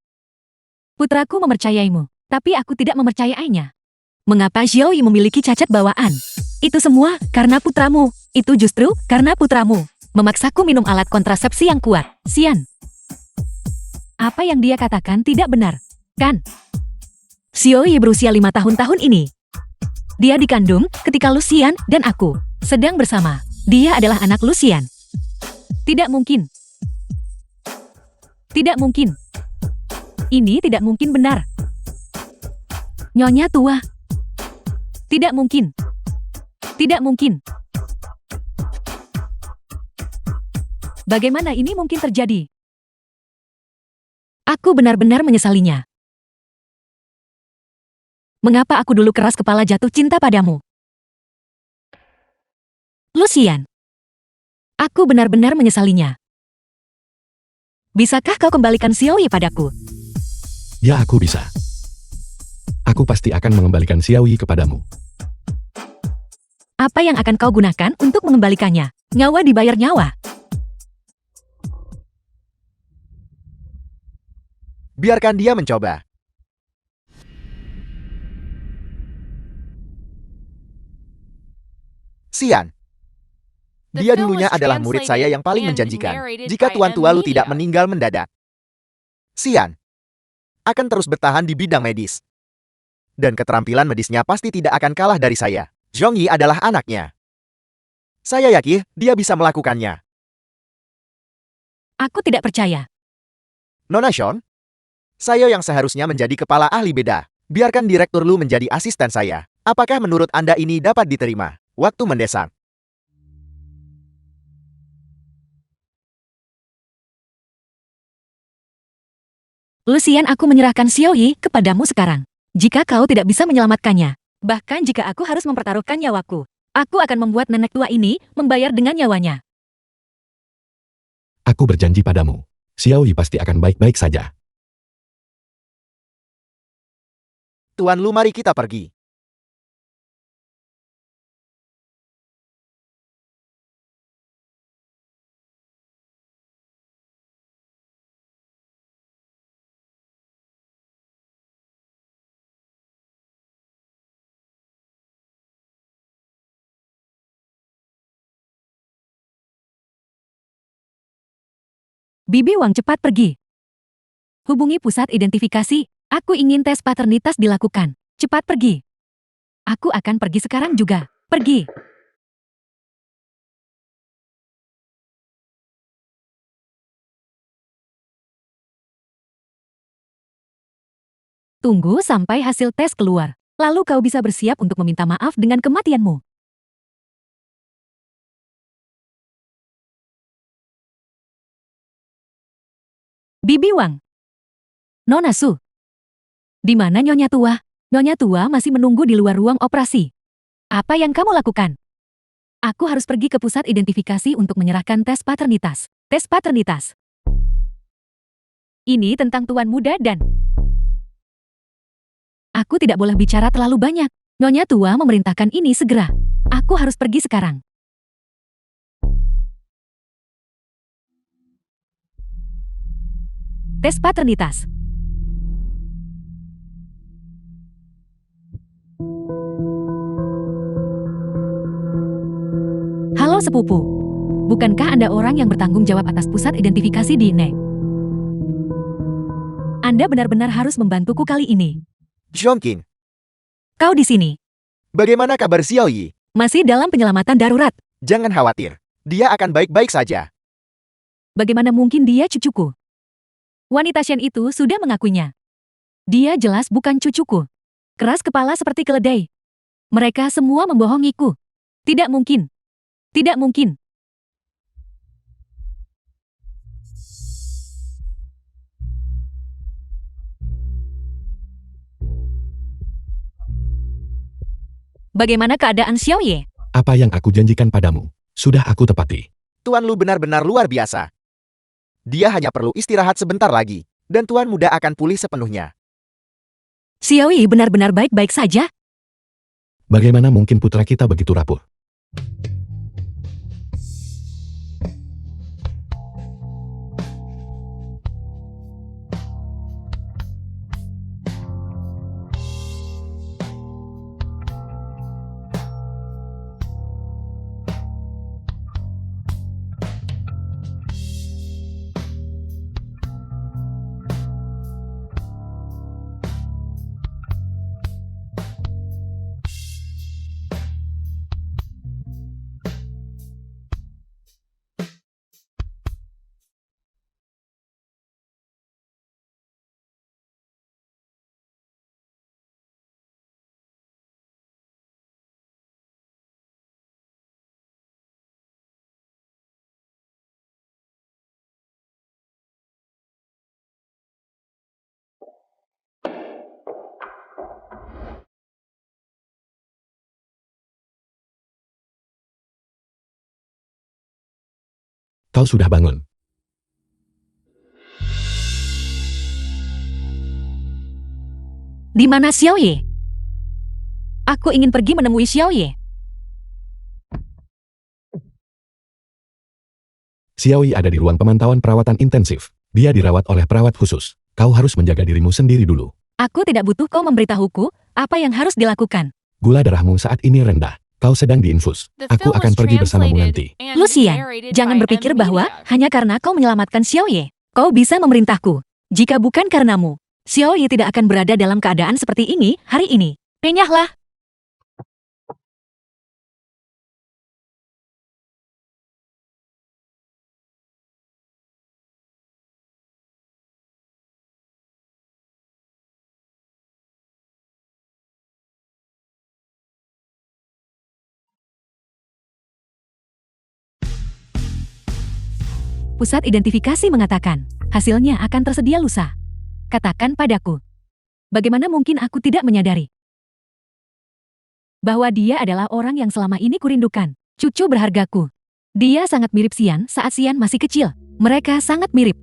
Putraku mempercayaimu, tapi aku tidak mempercayainya. Mengapa Xiaoyi memiliki cacat bawaan? Itu semua karena putramu. Itu justru karena putramu. Memaksaku minum alat kontrasepsi yang kuat. Xian. Apa yang dia katakan tidak benar, kan? Xiaoyi berusia 5 tahun ini. Dia dikandung ketika Lucian dan aku sedang bersama. Dia adalah anak Lucian. Tidak mungkin. Tidak mungkin. Ini tidak mungkin benar. Nyonya tua. Tidak mungkin. Tidak mungkin. Bagaimana ini mungkin terjadi? Aku benar-benar menyesalinya. Mengapa aku dulu keras kepala jatuh cinta padamu? Lucian. Aku benar-benar menyesalinya. Bisakah kau kembalikan Xiaoyi padaku? Ya aku bisa. Aku pasti akan mengembalikan Xiaoyi kepadamu. Apa yang akan kau gunakan untuk mengembalikannya? Nyawa dibayar nyawa. Biarkan dia mencoba. Sian. The Dia film dulunya was adalah murid saya yang paling translated and menjanjikan. narrated Jika by Tuan Tua Lu M. tidak Media. meninggal mendadak. Sian. Akan terus bertahan di bidang medis. Dan keterampilan medisnya pasti tidak akan kalah dari saya. Zhongyi adalah anaknya. Saya yakin dia bisa melakukannya. Aku tidak percaya. Nona Sean, saya yang seharusnya menjadi kepala ahli beda. Biarkan Direktur Lu menjadi asisten saya. Apakah menurut Anda ini dapat diterima? Waktu mendesak. Lucian, aku menyerahkan Xiaoyi kepadamu sekarang. Jika kau tidak bisa menyelamatkannya, bahkan jika aku harus mempertaruhkan nyawaku, aku akan membuat nenek tua ini membayar dengan nyawanya. Aku berjanji padamu. Xiaoyi pasti akan baik-baik saja. Tuan Lu, mari kita pergi. Bibi Wang, cepat pergi. Hubungi pusat identifikasi. Aku ingin tes paternitas dilakukan. Cepat pergi. Aku akan pergi sekarang juga. Pergi. Tunggu sampai hasil tes keluar. Lalu kau bisa bersiap untuk meminta maaf dengan kematianmu. Bibi Wang. Nona Su. Di mana Nyonya Tua? Nyonya Tua masih menunggu di luar ruang operasi. Apa yang kamu lakukan? Aku harus pergi ke pusat identifikasi untuk menyerahkan tes paternitas. Tes paternitas. Ini tentang tuan muda dan... Aku tidak boleh bicara terlalu banyak. Nyonya Tua memerintahkan ini segera. Aku harus pergi sekarang. Tes paternitas. Halo sepupu. Bukankah Anda orang yang bertanggung jawab atas pusat identifikasi di Nek? Anda benar-benar harus membantuku kali ini. Zhongqing, Kau di sini. bagaimana kabar Xiaoyi? Masih dalam penyelamatan darurat. Jangan khawatir. Dia akan baik-baik saja. Bagaimana mungkin dia cucuku? Wanita Shen itu sudah mengakuinya. Dia jelas bukan cucuku. Keras kepala seperti keledai. Mereka semua membohongiku. Tidak mungkin. Tidak mungkin. Bagaimana keadaan Xiaoye? Apa yang aku janjikan padamu, sudah aku tepati. Tuan Lu benar-benar luar biasa. Dia hanya perlu istirahat sebentar lagi, dan Tuan Muda akan pulih sepenuhnya. Xiaoye benar-benar baik-baik saja? Bagaimana mungkin putra kita begitu rapuh? kau sudah bangun. Di mana Xiaoye? Aku ingin pergi menemui Xiaoye. Xiaoyi ada di ruang pemantauan perawatan intensif. Dia dirawat oleh perawat khusus. Kau harus menjaga dirimu sendiri dulu. Aku tidak butuh kau memberitahuku apa yang harus dilakukan. Gula darahmu saat ini rendah. Kau sedang diinfus. The Aku film akan was pergi bersamamu nanti. translated and Lucian, narrated jangan by berpikir M. bahwa Media. hanya karena kau menyelamatkan Xiaoye, kau bisa memerintahku. Jika bukan karenamu, Xiaoye tidak akan berada dalam keadaan seperti ini hari ini. Renyahlah. Pusat identifikasi mengatakan, hasilnya akan tersedia lusa. Katakan padaku, bagaimana mungkin aku tidak menyadari bahwa dia adalah orang yang selama ini kurindukan, cucu berhargaku. Dia sangat mirip Xian saat Xian masih kecil. Mereka sangat mirip.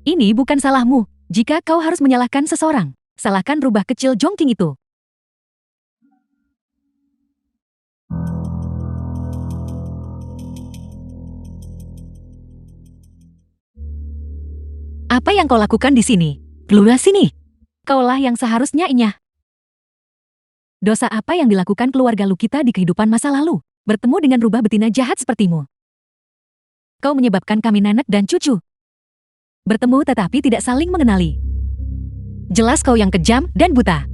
Ini bukan salahmu. Jika kau harus menyalahkan seseorang, salahkan rubah kecil Jongking itu. Apa yang kau lakukan di sini? Keluar sini. Kaulah yang seharusnya inyah. Dosa apa yang dilakukan keluarga lu kita di kehidupan masa lalu? Bertemu dengan rubah betina jahat sepertimu. Kau menyebabkan kami nenek dan cucu bertemu tetapi tidak saling mengenali. Jelas kau yang kejam dan buta.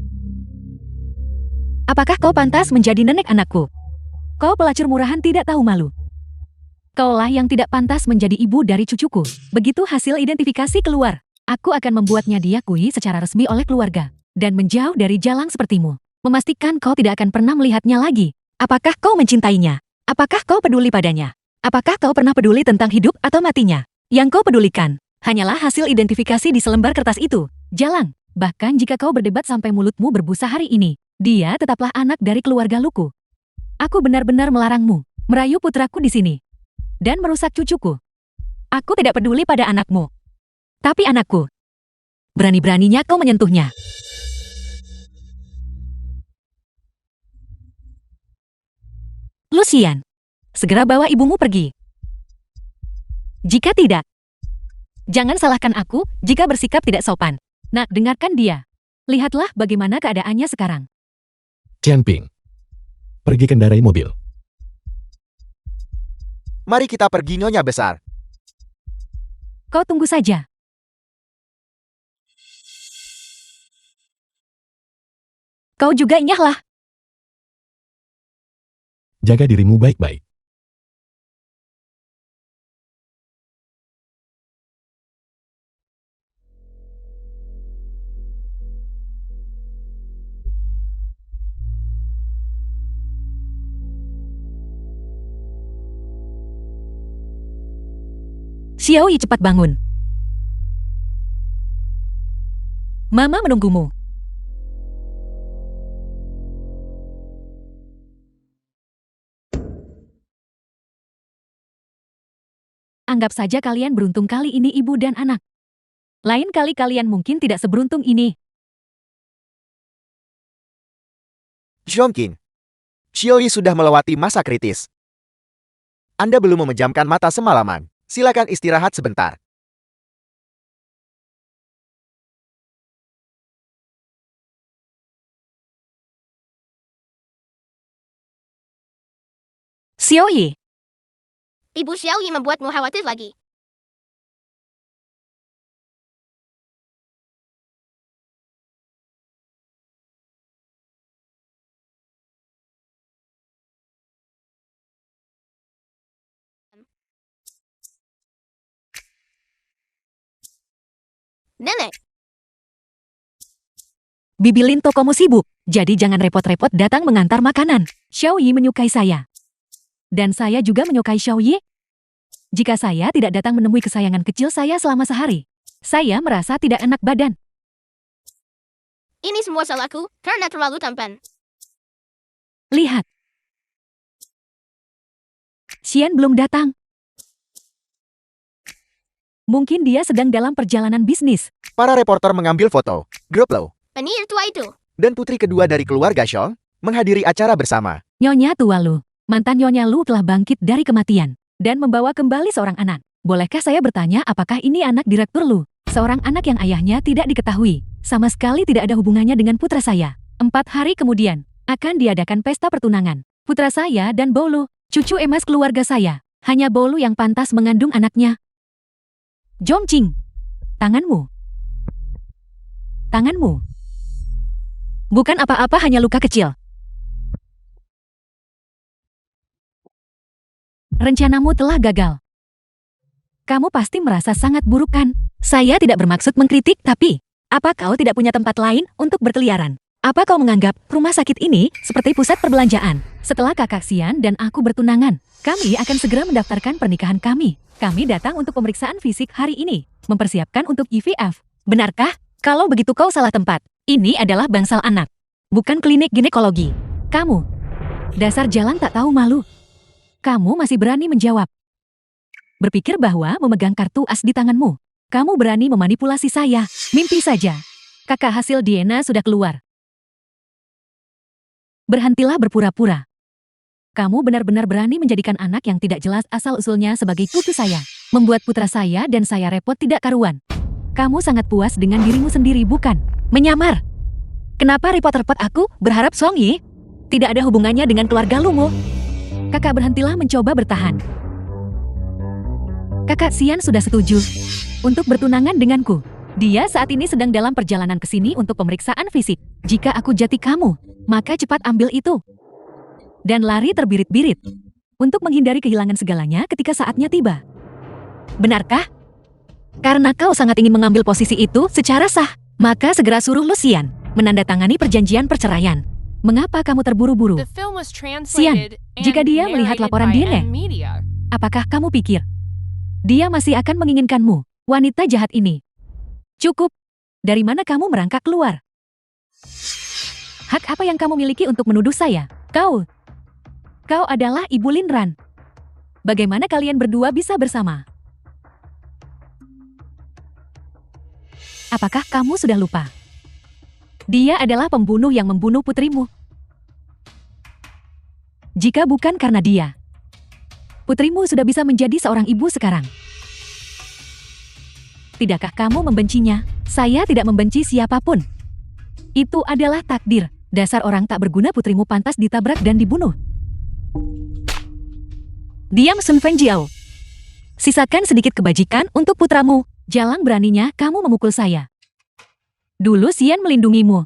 Apakah kau pantas menjadi nenek anakku? Kau pelacur murahan tidak tahu malu. Kaulah yang tidak pantas menjadi ibu dari cucuku. Begitu hasil identifikasi keluar, aku akan membuatnya diakui secara resmi oleh keluarga dan menjauh dari jalang sepertimu. Memastikan kau tidak akan pernah melihatnya lagi. Apakah kau mencintainya? Apakah kau peduli padanya? Apakah kau pernah peduli tentang hidup atau matinya? Yang kau pedulikan hanyalah hasil identifikasi di selembar kertas itu. Jalang, bahkan jika kau berdebat sampai mulutmu berbusa hari ini, dia tetaplah anak dari keluarga luku. Aku benar-benar melarangmu merayu putraku di sini dan merusak cucuku. Aku tidak peduli pada anakmu. Tapi anakku, berani-beraninya kau menyentuhnya. Lucian, segera bawa ibumu pergi. Jika tidak, jangan salahkan aku jika bersikap tidak sopan. Nak, dengarkan dia. Lihatlah bagaimana keadaannya sekarang. Tianping, pergi kendarai mobil. Mari kita pergi, Nyonya Besar. Kau tunggu saja. Kau juga inyahlah. Jaga dirimu baik-baik. Xiaoyi, cepat bangun. Mama menunggumu. Anggap saja kalian beruntung kali ini ibu dan anak. Lain kali kalian mungkin tidak seberuntung ini. Zhongqing, Xiaoyi sudah melewati masa kritis. Anda belum memejamkan mata semalaman. Silakan istirahat sebentar. Xiaoyi, Ibu Xiaoyi membuatmu khawatir lagi. Nenek, Bibi Lin tokomu sibuk, jadi jangan repot-repot datang mengantar makanan. Xiaoyi menyukai saya. Dan saya juga menyukai Xiaoyi. Jika saya tidak datang menemui kesayangan kecil saya selama sehari, saya merasa tidak enak badan. ini semua salahku karena terlalu tampan. Lihat. Xian belum datang. Mungkin dia sedang dalam perjalanan bisnis. Para reporter mengambil foto. Grup Lo Penyihir tua itu. dan putri kedua dari keluarga Shong menghadiri acara bersama. Nyonya tua Lu, mantan Nyonya Lu telah bangkit dari kematian dan membawa kembali seorang anak. Bolehkah saya bertanya apakah ini anak Direktur Lu? Seorang anak yang ayahnya tidak diketahui. Sama sekali tidak ada hubungannya dengan putra saya. 4 hari kemudian, akan diadakan pesta pertunangan. Putra saya dan Bolu, cucu emas keluarga saya. Hanya Bolu yang pantas mengandung anaknya. Jongqing, tanganmu. Tanganmu. Bukan apa-apa, hanya luka kecil. Rencanamu telah gagal. Kamu pasti merasa sangat buruk kan? Saya tidak bermaksud mengkritik, tapi apa kau tidak punya tempat lain untuk berkeliaran? Apa kau menganggap rumah sakit ini seperti pusat perbelanjaan? Setelah Kakak Xian dan aku bertunangan, kami akan segera mendaftarkan pernikahan kami. Kami datang untuk pemeriksaan fisik hari ini, mempersiapkan untuk IVF. Benarkah? Kalau begitu kau salah tempat. Ini adalah bangsal anak, bukan klinik ginekologi. Kamu, dasar jalan tak tahu malu. Kamu masih berani menjawab. Berpikir bahwa memegang kartu as di tanganmu, kamu berani memanipulasi saya. Mimpi saja. Kakak hasil DNA sudah keluar. Berhentilah berpura-pura. Kamu benar-benar berani menjadikan anak yang tidak jelas asal-usulnya sebagai putu saya. Membuat putra saya dan saya repot tidak karuan. Kamu sangat puas dengan dirimu sendiri, bukan? Menyamar. Kenapa repot-repot aku berharap Song Yi tidak ada hubungannya dengan keluarga Lumu? Kakak berhentilah mencoba bertahan. Kakak Xian sudah setuju untuk bertunangan denganku. Dia saat ini sedang dalam perjalanan ke sini untuk pemeriksaan fisik. Jika aku jati kamu, maka cepat ambil itu. Dan lari terbirit-birit untuk menghindari kehilangan segalanya ketika saatnya tiba. Benarkah? Karena kau sangat ingin mengambil posisi itu secara sah, maka segera suruh Lucian menandatangani perjanjian perceraian. Mengapa kamu terburu-buru? The film was translated jika and dia melihat narrated laporan by DNA, Media. apakah kamu pikir dia masih akan menginginkanmu, wanita jahat ini? Cukup. Dari mana kamu merangkak keluar? Hak apa yang kamu miliki untuk menuduh saya? Kau adalah Ibu Lin Ran. Bagaimana kalian berdua bisa bersama? Apakah kamu sudah lupa? Dia adalah pembunuh yang membunuh putrimu. Jika bukan karena dia, putrimu sudah bisa menjadi seorang ibu sekarang. Tidakkah kamu membencinya? Saya tidak membenci siapapun. Itu adalah takdir. Dasar orang tak berguna, putrimu pantas ditabrak dan dibunuh. Diam, Sun Fengjiao. Sisakan sedikit kebajikan untuk putramu. Jalang beraninya kamu memukul saya. Dulu Xian melindungimu.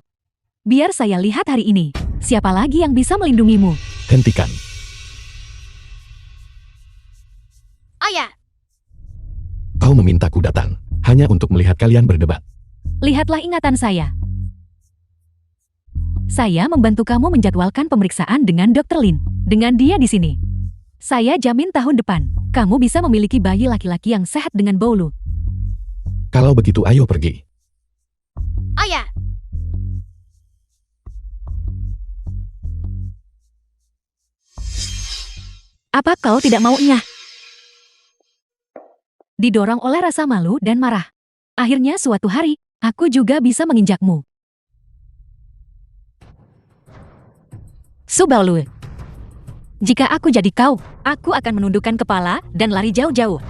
Biar saya lihat hari ini, siapa lagi yang bisa melindungimu? Hentikan. Ayah, Kau memintaku datang, hanya untuk melihat kalian berdebat. Lihatlah ingatan saya. Saya membantu kamu menjadwalkan pemeriksaan dengan Dr. Lin. Dengan dia di sini, saya jamin tahun depan, kamu bisa memiliki bayi laki-laki yang sehat dengan Bolu. Kalau begitu ayo pergi. ayah, Apa kau tidak maunya? Didorong oleh rasa malu dan marah. Akhirnya suatu hari, aku juga bisa menginjakmu. Su Baolu. Jika aku jadi kau, aku akan menundukkan kepala dan lari jauh-jauh.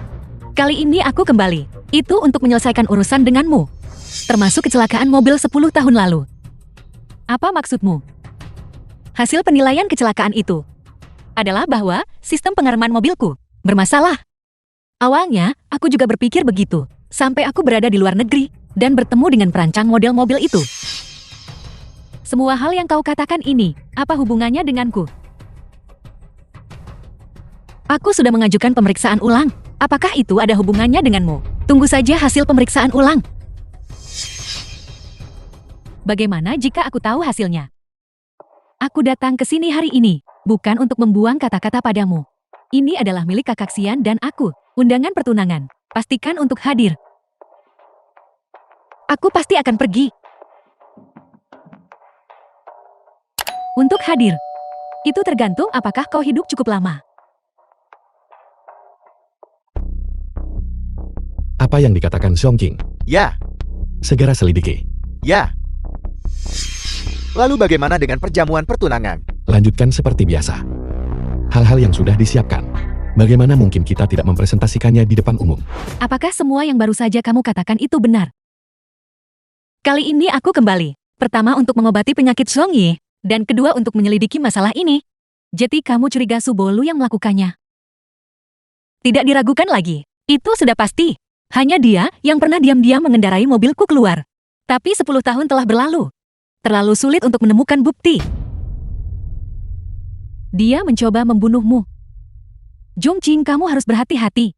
Kali ini aku kembali. Itu untuk menyelesaikan urusan denganmu. Termasuk kecelakaan mobil 10 tahun lalu. Apa maksudmu? Hasil penilaian kecelakaan itu adalah bahwa sistem pengereman mobilku bermasalah. Awalnya, aku juga berpikir begitu, sampai aku berada di luar negeri dan bertemu dengan perancang model mobil itu. Semua hal yang kau katakan ini, apa hubungannya denganku? Aku sudah mengajukan pemeriksaan ulang. Apakah itu ada hubungannya denganmu? Tunggu saja hasil pemeriksaan ulang. Bagaimana jika aku tahu hasilnya? Aku datang ke sini hari ini, bukan untuk membuang kata-kata padamu. Ini adalah milik Kakak Xian dan aku, undangan pertunangan. Pastikan untuk hadir. Aku pasti akan pergi. Untuk hadir. Itu tergantung apakah kau hidup cukup lama. Apa yang dikatakan Song King? Ya, Segera selidiki. ya. Lalu bagaimana dengan perjamuan pertunangan? Lanjutkan seperti biasa. Hal-hal yang sudah disiapkan. Bagaimana mungkin kita tidak mempresentasikannya di depan umum? Apakah semua yang baru saja kamu katakan itu benar? Kali ini aku kembali. Pertama untuk mengobati penyakit Song Yi, dan kedua untuk menyelidiki masalah ini. Jadi kamu curiga Su Bolu yang melakukannya. Tidak diragukan lagi. Itu sudah pasti. Hanya dia yang pernah diam-diam mengendarai mobilku keluar. Tapi 10 tahun telah berlalu. Terlalu sulit untuk menemukan bukti. Dia mencoba membunuhmu. Jongqing, kamu harus berhati-hati.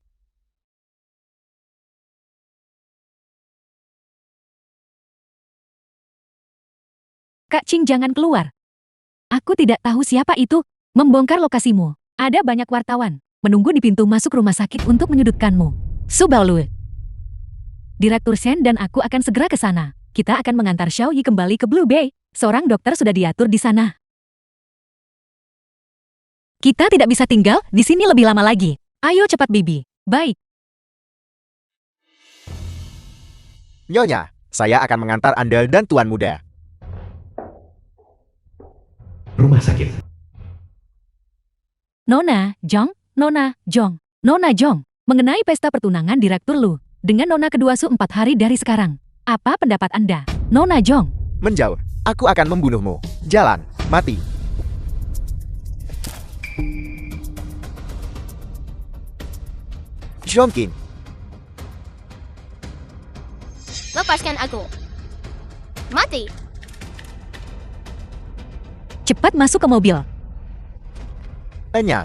Kak Qing, jangan keluar. Aku tidak tahu siapa itu. Membongkar lokasimu. Ada banyak wartawan menunggu di pintu masuk rumah sakit untuk menyudutkanmu. Su Baolu. Direktur Shen dan aku akan segera ke sana. Kita akan mengantar Xiao Yi kembali ke Blue Bay. Seorang dokter sudah diatur di sana. Kita tidak bisa tinggal di sini lebih lama lagi. Ayo cepat, Bibi. Baik. Nyonya, saya akan mengantar Anda dan Tuan Muda. Rumah sakit. Nona Jong, Nona Jong, Nona Jong. Mengenai pesta pertunangan Direktur Lu dengan Nona kedua Su 4 hari dari sekarang. Apa pendapat Anda, Nona Jong? Menjauh, aku akan membunuhmu. Jalan, mati. Jongkin, Lepaskan aku. Mati. Cepat masuk ke mobil. Enya.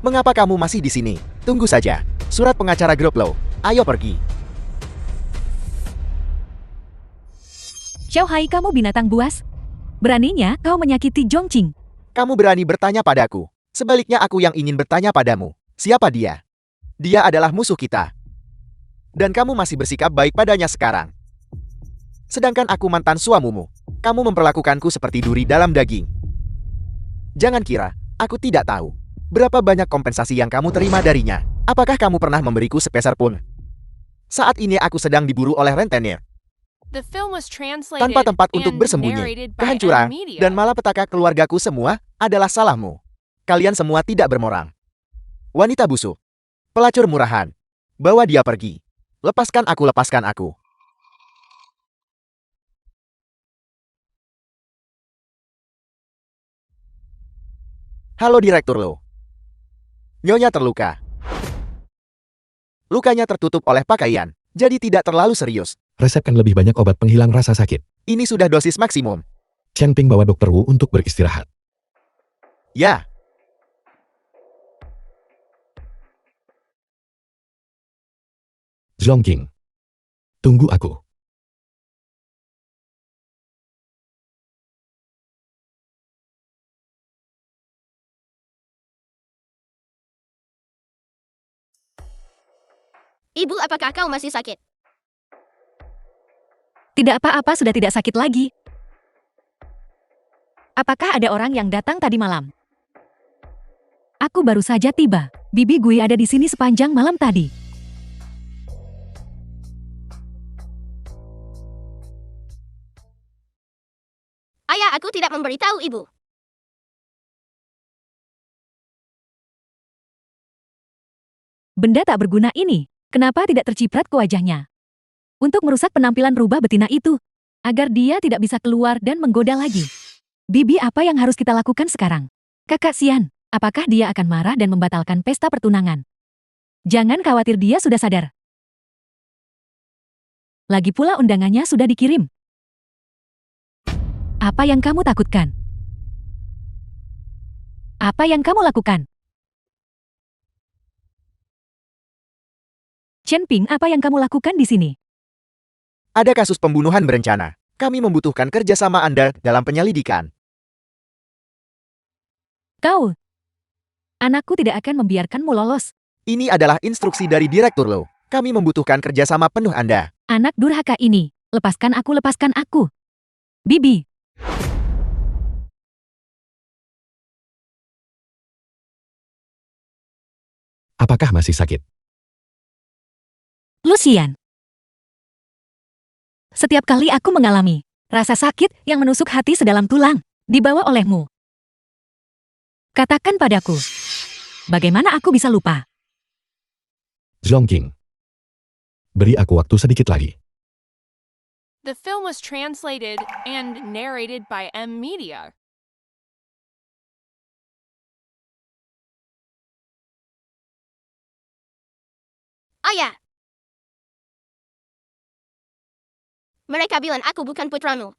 Mengapa kamu masih di sini? Tunggu saja. Surat pengacara grup Lo. Ayo pergi. Xiao Hai, kamu binatang buas. Beraninya kau menyakiti Jongqing. Kamu berani bertanya padaku. Sebaliknya aku yang ingin bertanya padamu. Siapa dia? Dia adalah musuh kita. Dan kamu masih bersikap baik padanya sekarang. Sedangkan aku mantan suamimu. Kamu memperlakukanku seperti duri dalam daging. Jangan kira, aku tidak tahu. Berapa banyak kompensasi yang kamu terima darinya? Apakah kamu pernah memberiku sepeser pun? Saat ini aku sedang diburu oleh rentenir. The film was translated Tanpa tempat untuk and bersembunyi, narrated by kehancuran, M-Media. dan malapetaka keluargaku semua adalah salahmu. Kalian semua tidak bermoral. Wanita busuk. Pelacur murahan. Bawa dia pergi. Lepaskan aku, lepaskan aku. Halo Direktur Lo. Nyonya terluka. Lukanya tertutup oleh pakaian, jadi tidak terlalu serius. Resepkan lebih banyak obat penghilang rasa sakit. Ini sudah dosis maksimum. Chen Ping bawa Dokter Wu untuk beristirahat. Ya. Zhongqing. Tunggu aku. Ibu, apakah kau masih sakit? Tidak apa-apa, sudah tidak sakit lagi. Apakah ada orang yang datang tadi malam? Aku baru saja tiba. Bibi Gui ada di sini sepanjang malam tadi. Ayah, aku tidak memberitahu ibu. Benda tak berguna ini, kenapa tidak terciprat ke wajahnya? Untuk merusak penampilan rubah betina itu, agar dia tidak bisa keluar dan menggoda lagi. Bibi, apa yang harus kita lakukan sekarang? Kakak Xian, apakah dia akan marah dan membatalkan pesta pertunangan? Jangan khawatir, dia sudah sadar. Lagi pula undangannya sudah dikirim. Apa yang kamu takutkan? Apa yang kamu lakukan? Chen Ping, apa yang kamu lakukan di sini? Ada kasus pembunuhan berencana. Kami membutuhkan kerjasama Anda dalam penyelidikan. Kau, anakku tidak akan membiarkanmu lolos. Ini adalah instruksi dari Direktur Lo. Kami membutuhkan kerjasama penuh Anda. Anak durhaka ini, lepaskan aku, lepaskan aku. Bibi. Apakah masih sakit? Lucian. Setiap kali aku mengalami rasa sakit yang menusuk hati sedalam tulang, dibawa olehmu. Katakan padaku, bagaimana aku bisa lupa? Zhongqing. Beri aku waktu sedikit lagi. The film was translated and narrated by M Media. Ayah. Mereka bilang aku bukan putramu.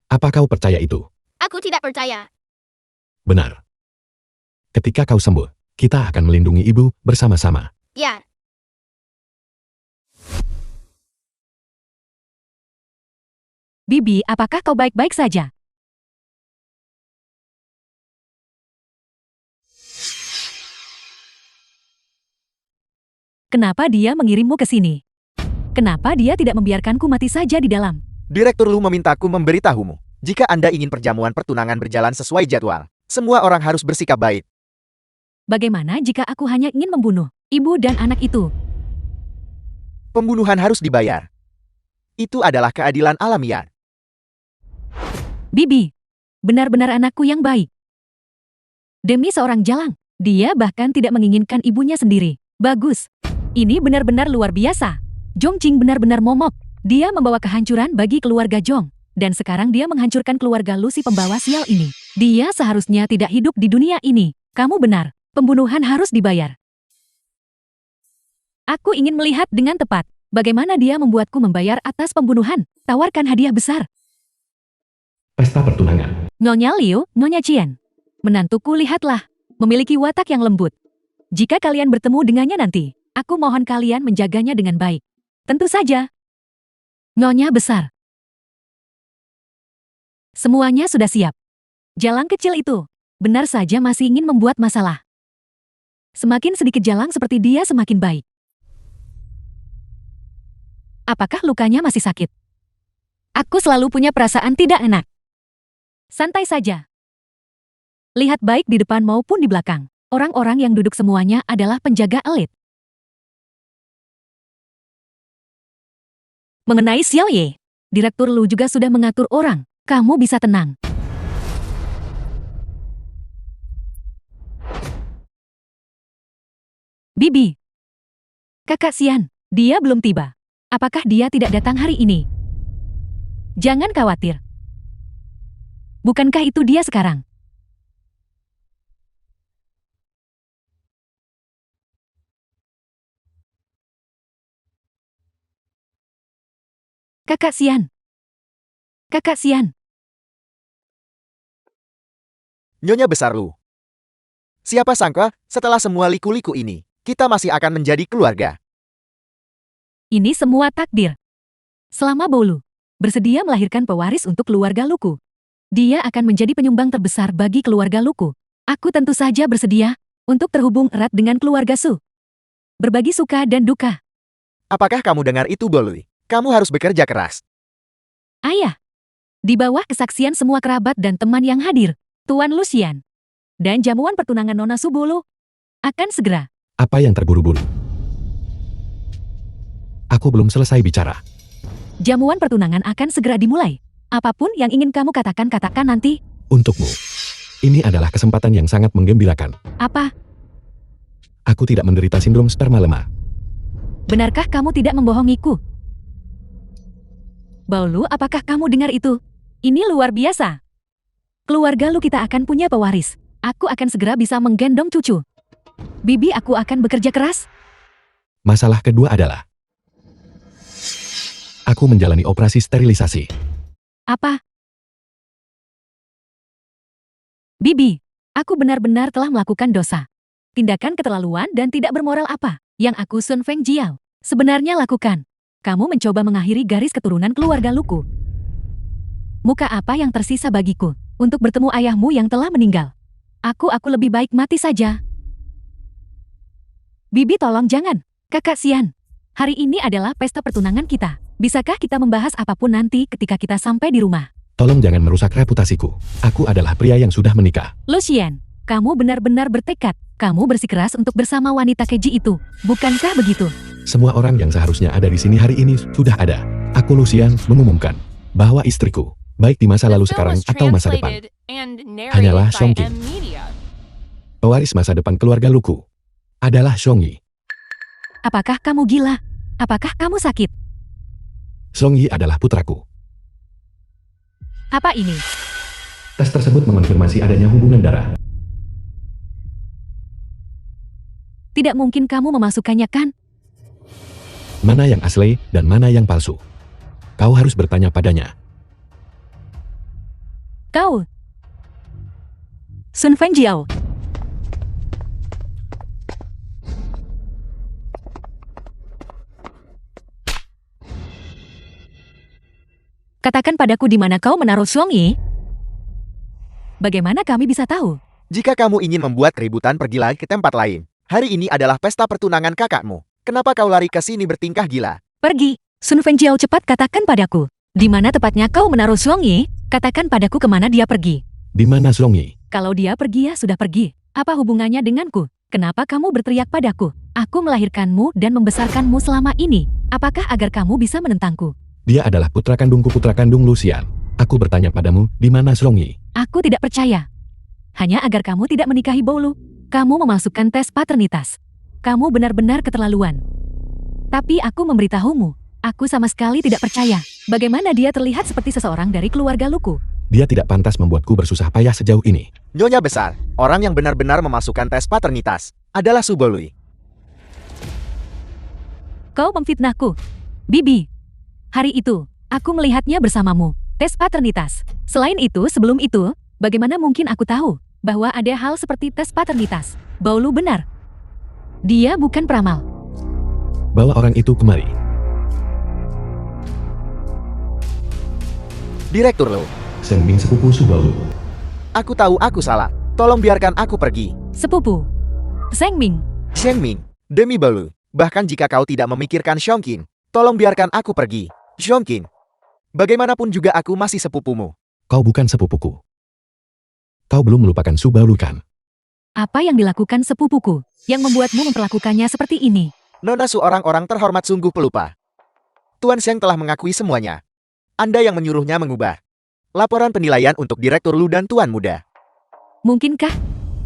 Apa kau percaya itu? Aku tidak percaya. Benar. Ketika kau sembuh, kita akan melindungi ibu bersama-sama. Ya. Bibi, apakah kau baik-baik saja? Kenapa dia mengirimmu ke sini? Kenapa dia tidak membiarkanku mati saja di dalam? Direktur Lu memintaku memberitahumu. Jika Anda ingin perjamuan pertunangan berjalan sesuai jadwal, semua orang harus bersikap baik. Bagaimana jika aku hanya ingin membunuh ibu dan anak itu? Pembunuhan harus dibayar. Itu adalah keadilan alamiah. Bibi, benar-benar anakku yang baik. Demi seorang jalang, dia bahkan tidak menginginkan ibunya sendiri. Bagus. Ini benar-benar luar biasa. Zhongqing benar-benar momok. Dia membawa kehancuran bagi keluarga Zhong. Dan sekarang dia menghancurkan keluarga Lu si pembawa sial ini. Dia seharusnya tidak hidup di dunia ini. Kamu benar. Pembunuhan harus dibayar. Aku ingin melihat dengan tepat bagaimana dia membuatku membayar atas pembunuhan. Tawarkan hadiah besar. Pesta pertunangan. Nyonya Liu, Nyonya Qian. Menantuku lihatlah, memiliki watak yang lembut. Jika kalian bertemu dengannya nanti, aku mohon kalian menjaganya dengan baik. Tentu saja. Nyonya besar. Semuanya sudah siap. Jalang kecil itu, benar saja masih ingin membuat masalah. Semakin sedikit jalang seperti dia semakin baik. Apakah lukanya masih sakit? Aku selalu punya perasaan tidak enak. Santai saja. Lihat baik di depan maupun di belakang. Orang-orang yang duduk semuanya adalah penjaga elit. Mengenai Xiao Ye, Direktur Lu juga sudah mengatur orang. Kamu bisa tenang. Bibi. Kakak Xian, dia belum tiba. Apakah dia tidak datang hari ini? Jangan khawatir. Bukankah itu dia sekarang? Kakak Xian. Kakak Xian. Nyonya besar Lu. Siapa sangka, setelah semua liku-liku ini, kita masih akan menjadi keluarga. Ini semua takdir. Selama Bolu bersedia melahirkan pewaris untuk keluarga Luku, dia akan menjadi penyumbang terbesar bagi keluarga Luku. Aku tentu saja bersedia untuk terhubung erat dengan keluarga Su. Berbagi suka dan duka. Apakah kamu dengar itu, Bolui? Kamu harus bekerja keras. Ayah, di bawah kesaksian semua kerabat dan teman yang hadir, Tuan Lucian, dan jamuan pertunangan Nona Su Bolu akan segera. Apa yang terburu-buru? Aku belum selesai bicara. Jamuan pertunangan akan segera dimulai. Apapun yang ingin kamu katakan nanti. Untukmu. Ini adalah kesempatan yang sangat menggembirakan. Apa? Aku tidak menderita sindrom sperma lemah. Benarkah kamu tidak membohongiku? Baulu, apakah kamu dengar itu? Ini luar biasa. Keluarga Lu kita akan punya pewaris. Aku akan segera bisa menggendong cucu. Bibi, aku akan bekerja keras. Masalah kedua adalah aku menjalani operasi sterilisasi. Apa? Bibi, aku benar-benar telah melakukan dosa. Tindakan keterlaluan dan tidak bermoral apa yang aku Sun Feng Jiao sebenarnya lakukan. Kamu mencoba mengakhiri garis keturunan keluarga Luku. Muka apa yang tersisa bagiku untuk bertemu ayahmu yang telah meninggal? Aku lebih baik mati saja. Bibi, tolong jangan. Kakak Xian, hari ini adalah pesta pertunangan kita. Bisakah kita membahas apapun nanti ketika kita sampai di rumah? Tolong jangan merusak reputasiku. Aku adalah pria yang sudah menikah. Lucian, kamu benar-benar bertekad. Kamu bersikeras untuk bersama wanita keji itu. Bukankah begitu? Semua orang yang seharusnya ada di sini hari ini sudah ada. Aku Lucian mengumumkan bahwa istriku, baik di masa The lalu film sekarang was atau masa depan, translated and hanyalah narrated by Songqing. M-Media. pewaris masa depan keluarga Luku, adalah Songyi. Apakah kamu gila? Apakah kamu sakit? Songyi adalah putraku. Apa ini? Tes tersebut mengonfirmasi adanya hubungan darah. Tidak mungkin kamu memasukkannya kan? Mana yang asli dan mana yang palsu? Kau harus bertanya padanya. Kau. Sun Fengjiao. Katakan padaku di mana kau menaruh Songyi? Bagaimana kami bisa tahu? Jika kamu ingin membuat keributan, pergilah ke tempat lain. Hari ini adalah pesta pertunangan kakakmu. Kenapa kau lari ke sini bertingkah gila? Pergi. Sun Fengjiao, cepat katakan padaku. Di mana tepatnya kau menaruh Songyi? Katakan padaku kemana dia pergi. Di mana Songyi? Kalau dia pergi ya sudah pergi. Apa hubungannya denganku? Kenapa kamu berteriak padaku? Aku melahirkanmu dan membesarkanmu selama ini. Apakah agar kamu bisa menentangku? Dia adalah putra kandungku, putra kandung Lucian. Aku bertanya padamu, di mana Songyi? Aku tidak percaya. Hanya agar kamu tidak menikahi Boulu. Kamu memasukkan tes paternitas. Kamu benar-benar keterlaluan. Tapi aku memberitahumu, aku sama sekali tidak percaya. Bagaimana dia terlihat seperti seseorang dari keluarga Luku? Dia tidak pantas membuatku bersusah payah sejauh ini. Nyonya besar, orang yang benar-benar memasukkan tes paternitas adalah Subolui. Kau memfitnahku. Bibi. Hari itu, aku melihatnya bersamamu. Tes paternitas. Selain itu, sebelum itu, bagaimana mungkin aku tahu bahwa ada hal seperti tes paternitas? Boulu benar. Dia bukan peramal. Bawa orang itu kemari. Direktur Lu, Sengming sepupu Subaulu. aku tahu aku salah. Tolong biarkan aku pergi. Sepupu. Sengming. Sheng Ming, demi Bolu. Bahkan jika kau tidak memikirkan Xiongqin, tolong biarkan aku pergi. Xiongqin, bagaimanapun juga aku masih sepupumu. Kau bukan sepupuku. Kau belum melupakan Subaulu kan? Apa yang dilakukan sepupuku yang membuatmu memperlakukannya seperti ini? Nona Su, orang-orang terhormat sungguh pelupa. Tuan Sheng telah mengakui semuanya. Anda yang menyuruhnya mengubah laporan penilaian untuk Direktur Lu dan Tuan Muda. Mungkinkah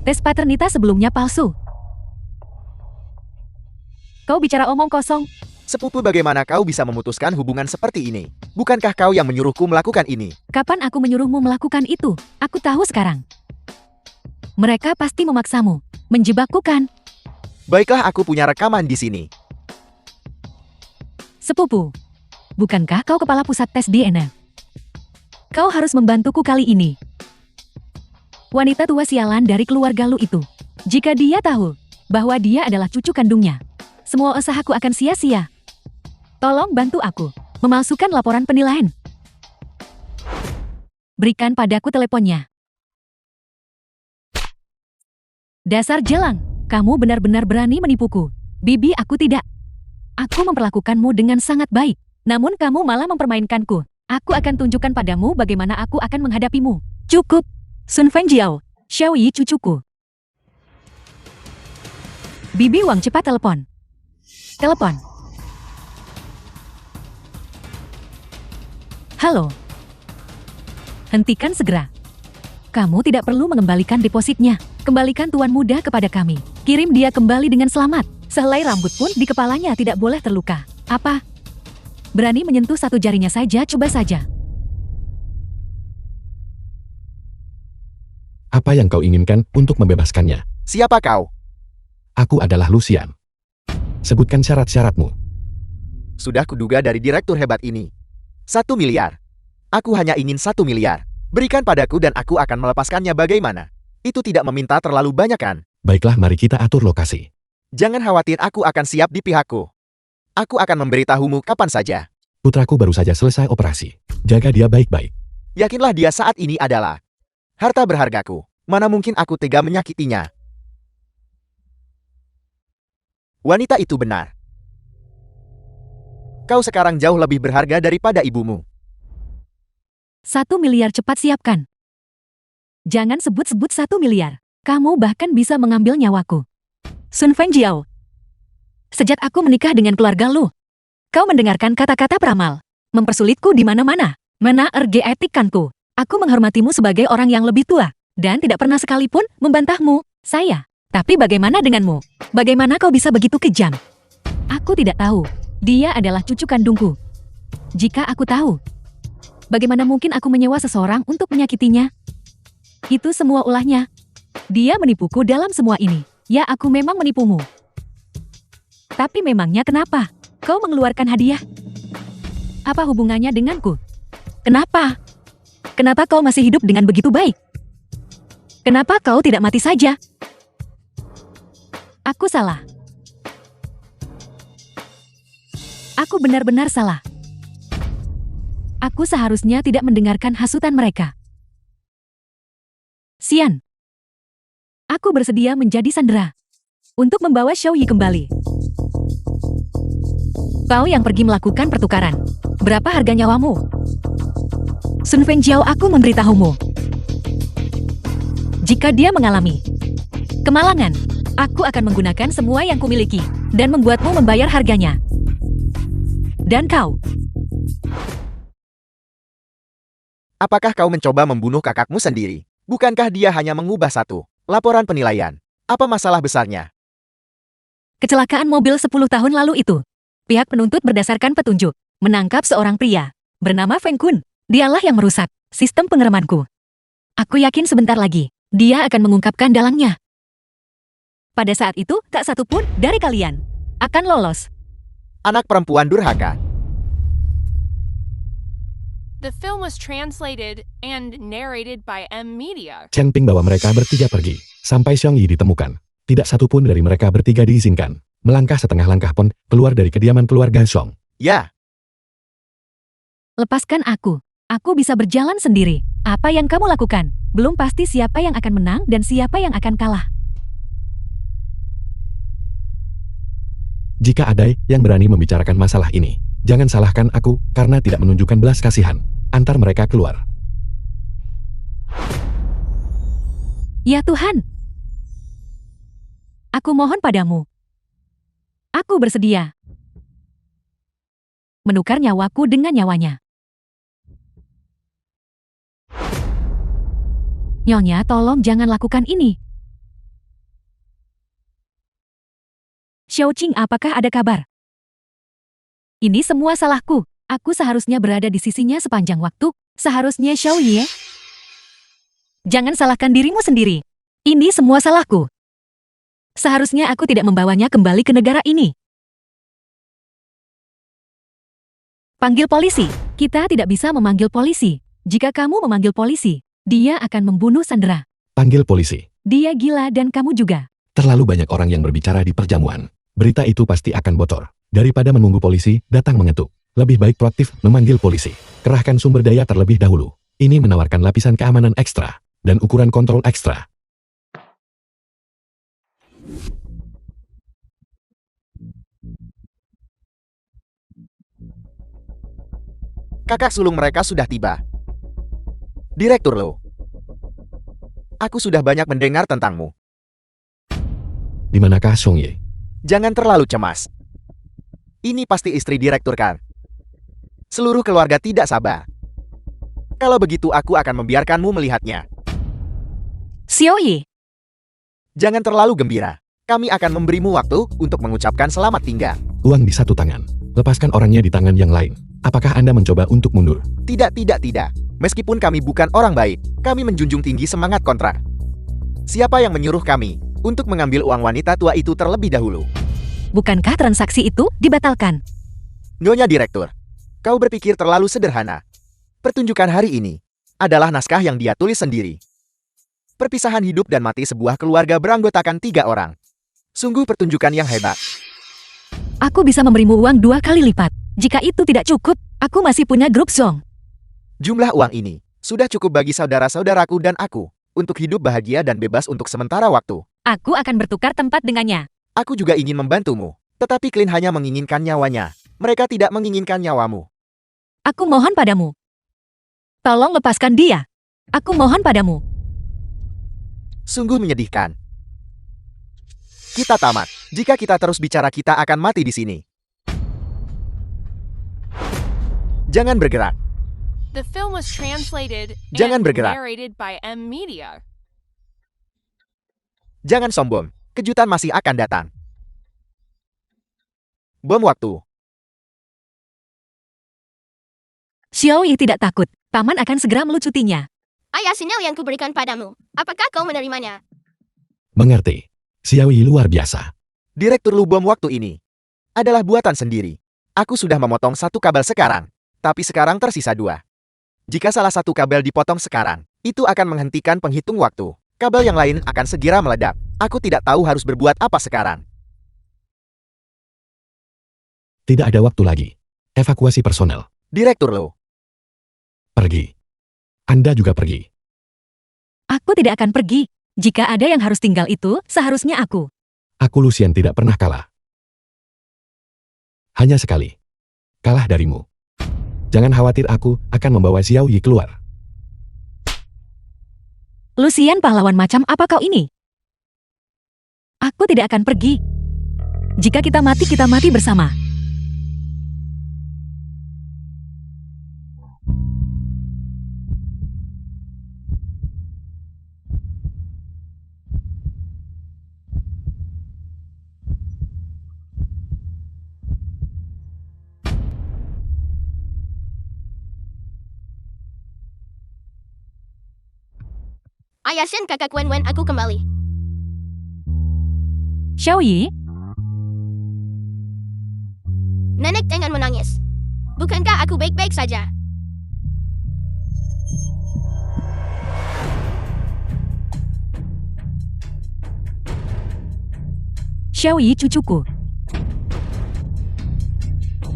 tes paternitas sebelumnya palsu? Kau bicara omong kosong. Sepupu, bagaimana kau bisa memutuskan hubungan seperti ini? Bukankah kau yang menyuruhku melakukan ini? Kapan aku menyuruhmu melakukan itu? Aku tahu sekarang. Mereka pasti memaksamu, menjebakku kan? Baiklah, aku punya rekaman di sini. Sepupu, bukankah kau kepala pusat tes DNA? Kau harus membantuku kali ini. Wanita tua sialan dari keluarga Lu itu. Jika dia tahu bahwa dia adalah cucu kandungnya, semua usahaku akan sia-sia. Tolong bantu aku memalsukan laporan penilaian. Berikan padaku teleponnya. Dasar jelang, kamu benar-benar berani menipuku. Bibi, aku tidak. Aku memperlakukanmu dengan sangat baik, namun kamu malah mempermainkanku. Aku akan tunjukkan padamu bagaimana aku akan menghadapimu. Cukup. Sun Fengjiao, Xiao Yi cucuku. Bibi Wang, cepat telepon. Telepon. Halo. Hentikan segera. Kamu tidak perlu mengembalikan depositnya. Kembalikan Tuan Muda kepada kami. Kirim dia kembali dengan selamat. Sehelai rambut pun di kepalanya tidak boleh terluka. Apa? Berani menyentuh satu jarinya saja, coba saja. Apa yang kau inginkan untuk membebaskannya? Siapa kau? Aku adalah Lucian. Sebutkan syarat-syaratmu. Sudah kuduga dari direktur hebat ini. 1 miliar. Aku hanya ingin 1 miliar. Berikan padaku dan aku akan melepaskannya. Bagaimana? Itu tidak meminta terlalu banyak kan? Baiklah, mari kita atur lokasi. Jangan khawatir, aku akan siap di pihakku. Aku akan memberitahumu kapan saja. Putraku baru saja selesai operasi. Jaga dia baik-baik. Yakinlah dia saat ini adalah harta berhargaku. Mana mungkin aku tega menyakitinya. Wanita itu benar. Kau sekarang jauh lebih berharga daripada ibumu. 1 miliar, cepat siapkan. Jangan sebut-sebut 1 miliar. Kamu bahkan bisa mengambil nyawaku. Sun Fengjiao. Sejak aku menikah dengan keluarga lu, kau mendengarkan kata-kata peramal, mempersulitku di mana-mana, menaergeetikanku. Aku menghormatimu sebagai orang yang lebih tua, dan tidak pernah sekalipun membantahmu, saya. Tapi bagaimana denganmu? Bagaimana kau bisa begitu kejam? Aku tidak tahu. Dia adalah cucu kandungku. Jika aku tahu, bagaimana mungkin aku menyewa seseorang untuk menyakitinya? Itu semua ulahnya. Dia menipuku dalam semua ini. Ya, aku memang menipumu. Tapi memangnya kenapa? Kau mengeluarkan hadiah? Apa hubungannya denganku? Kenapa? Kenapa kau masih hidup dengan begitu baik? Kenapa kau tidak mati saja? Aku salah. Aku benar-benar salah. Aku seharusnya tidak mendengarkan hasutan mereka. Xian. Aku bersedia menjadi sandera untuk membawa Xiaoyi kembali. Kau yang pergi melakukan pertukaran. Berapa harga nyawamu? Sun Fengjiao, aku memberitahumu. Jika dia mengalami kemalangan, aku akan menggunakan semua yang kumiliki dan membuatmu membayar harganya. Dan kau, Apakah kau mencoba membunuh kakakmu sendiri? Bukankah dia hanya mengubah satu laporan penilaian? Apa masalah besarnya? kecelakaan mobil 10 tahun lalu itu. Pihak penuntut berdasarkan petunjuk menangkap seorang pria bernama Feng Kun. Dialah yang merusak sistem pengeremanku. Aku yakin sebentar lagi dia akan mengungkapkan dalangnya. Pada saat itu, tak satu pun dari kalian akan lolos. Anak perempuan durhaka. The film was translated and narrated by M Media. Chen Ping bawa mereka bertiga pergi, sampai Xiong Yi ditemukan. Tidak satu pun dari mereka bertiga diizinkan melangkah setengah langkah pun keluar dari kediaman keluarga Song. Ya, Lepaskan aku. Aku bisa berjalan sendiri. Apa yang kamu lakukan? Belum pasti siapa yang akan menang dan siapa yang akan kalah. Jika ada yang berani membicarakan masalah ini, jangan salahkan aku karena tidak menunjukkan belas kasihan. Antar mereka keluar. Ya Tuhan. Aku mohon padamu. Aku bersedia menukar nyawaku dengan nyawanya. Nyonya, tolong jangan lakukan ini. Xiao Qing, apakah ada kabar? Ini semua salahku. Aku seharusnya berada di sisinya sepanjang waktu. Seharusnya Xiao Ye. Jangan salahkan dirimu sendiri. Ini semua salahku. Seharusnya aku tidak membawanya kembali ke negara ini. Panggil polisi. Kita tidak bisa memanggil polisi. Jika kamu memanggil polisi, dia akan membunuh sandera. Panggil polisi. Dia gila dan kamu juga. Terlalu banyak orang yang berbicara di perjamuan. Berita itu pasti akan bocor. Daripada menunggu polisi datang mengetuk, lebih baik proaktif memanggil polisi. Kerahkan sumber daya terlebih dahulu. Ini menawarkan lapisan keamanan ekstra dan ukuran kontrol ekstra. kakak sulung mereka sudah tiba. Direktur Lo. Aku sudah banyak mendengar tentangmu. Di manakah Song Ye? Jangan terlalu cemas. Ini pasti istri direktur kan? Seluruh keluarga tidak sabar. Kalau begitu aku akan membiarkanmu melihatnya. Xiao Ye. Jangan terlalu gembira. Kami akan memberimu waktu untuk mengucapkan selamat tinggal. Uang di satu tangan. Lepaskan orangnya di tangan yang lain. Apakah Anda mencoba untuk mundur? Tidak. Meskipun kami bukan orang baik, kami menjunjung tinggi semangat kontrak. Siapa yang menyuruh kami untuk mengambil uang wanita tua itu terlebih dahulu? Bukankah transaksi itu dibatalkan? Nyonya Direktur, kau berpikir terlalu sederhana. Pertunjukan hari ini adalah naskah yang dia tulis sendiri. Perpisahan hidup dan mati sebuah keluarga beranggotakan 3 orang. Sungguh pertunjukan yang hebat. Aku bisa memberimu uang 2 kali lipat. Jika itu tidak cukup, aku masih punya grup Song. Jumlah uang ini sudah cukup bagi saudara-saudaraku dan aku untuk hidup bahagia dan bebas untuk sementara waktu. Aku akan bertukar tempat dengannya. Aku juga ingin membantumu, tetapi Clint hanya menginginkan nyawanya. Mereka tidak menginginkan nyawamu. Aku mohon padamu. Tolong lepaskan dia. Aku mohon padamu. Sungguh menyedihkan. Kita tamat. Jika kita terus bicara kita akan mati di sini. Jangan bergerak. The film was translated Jangan and bergerak. narrated by M Media. Jangan sombong. Kejutan masih akan datang. Bom waktu. Xiao Yi tidak takut. Paman akan segera melucutinya. Ayah, sinyal yang kuberikan padamu. Apakah kau menerimanya? Mengerti. Xiao Yi luar biasa. Direktur Lu, bom waktu ini adalah buatan sendiri. Aku sudah memotong satu kabel sekarang, tapi sekarang tersisa 2. Jika salah satu kabel dipotong sekarang, itu akan menghentikan penghitung waktu. Kabel yang lain akan segera meledak. Aku tidak tahu harus berbuat apa sekarang. Tidak ada waktu lagi. Evakuasi personel. Direktur Lu. Pergi. Anda juga pergi. Aku tidak akan pergi. Jika ada yang harus tinggal itu, seharusnya aku. Aku Lucian tidak pernah kalah. Hanya sekali. Kalah darimu. Jangan khawatir, aku akan membawa Xiao Yi keluar. Lucian, pahlawan macam apa kau ini? Aku tidak akan pergi. Jika kita mati bersama. Ayah Shen, kakak Wen, aku kembali. Xiao Yi, Nenek jangan menangis. Bukankah aku baik-baik saja? Xiao Yi cucuku.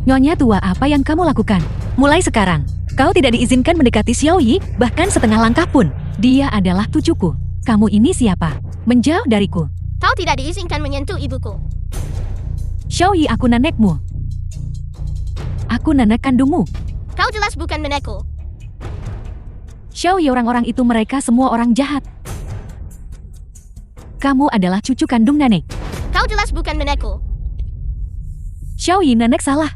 Nyonya tua, apa yang kamu lakukan? Mulai sekarang, kau tidak diizinkan mendekati Xiao Yi, bahkan setengah langkah pun. Dia adalah cucuku. Kamu ini siapa? Menjauh dariku. Kau tidak diizinkan menyentuh ibuku. Xiao Yi, aku nenekmu. Aku nenek kandungmu. Kau jelas bukan nenekku. Xiao Yi, orang-orang itu mereka semua orang jahat. Kamu adalah cucu kandung nenek. Kau jelas bukan nenekku. Xiao Yi, nenek salah.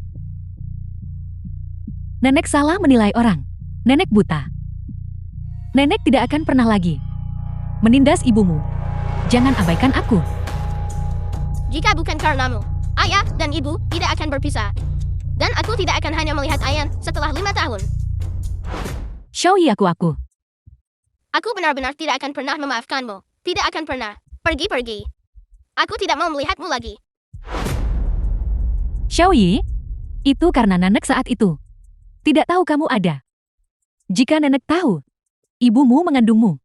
Nenek salah menilai orang. Nenek buta. Nenek tidak akan pernah lagi menindas ibumu. Jangan abaikan aku. Jika bukan karenamu, ayah dan ibu tidak akan berpisah. Dan aku tidak akan hanya melihat Ayan setelah 5 tahun. Xiao Yi, aku. Aku benar-benar tidak akan pernah memaafkanmu. Tidak akan pernah. Pergi. Aku tidak mau melihatmu lagi. Xiao Yi, itu karena nenek saat itu tidak tahu kamu ada. Jika nenek tahu, ibumu mengandungmu,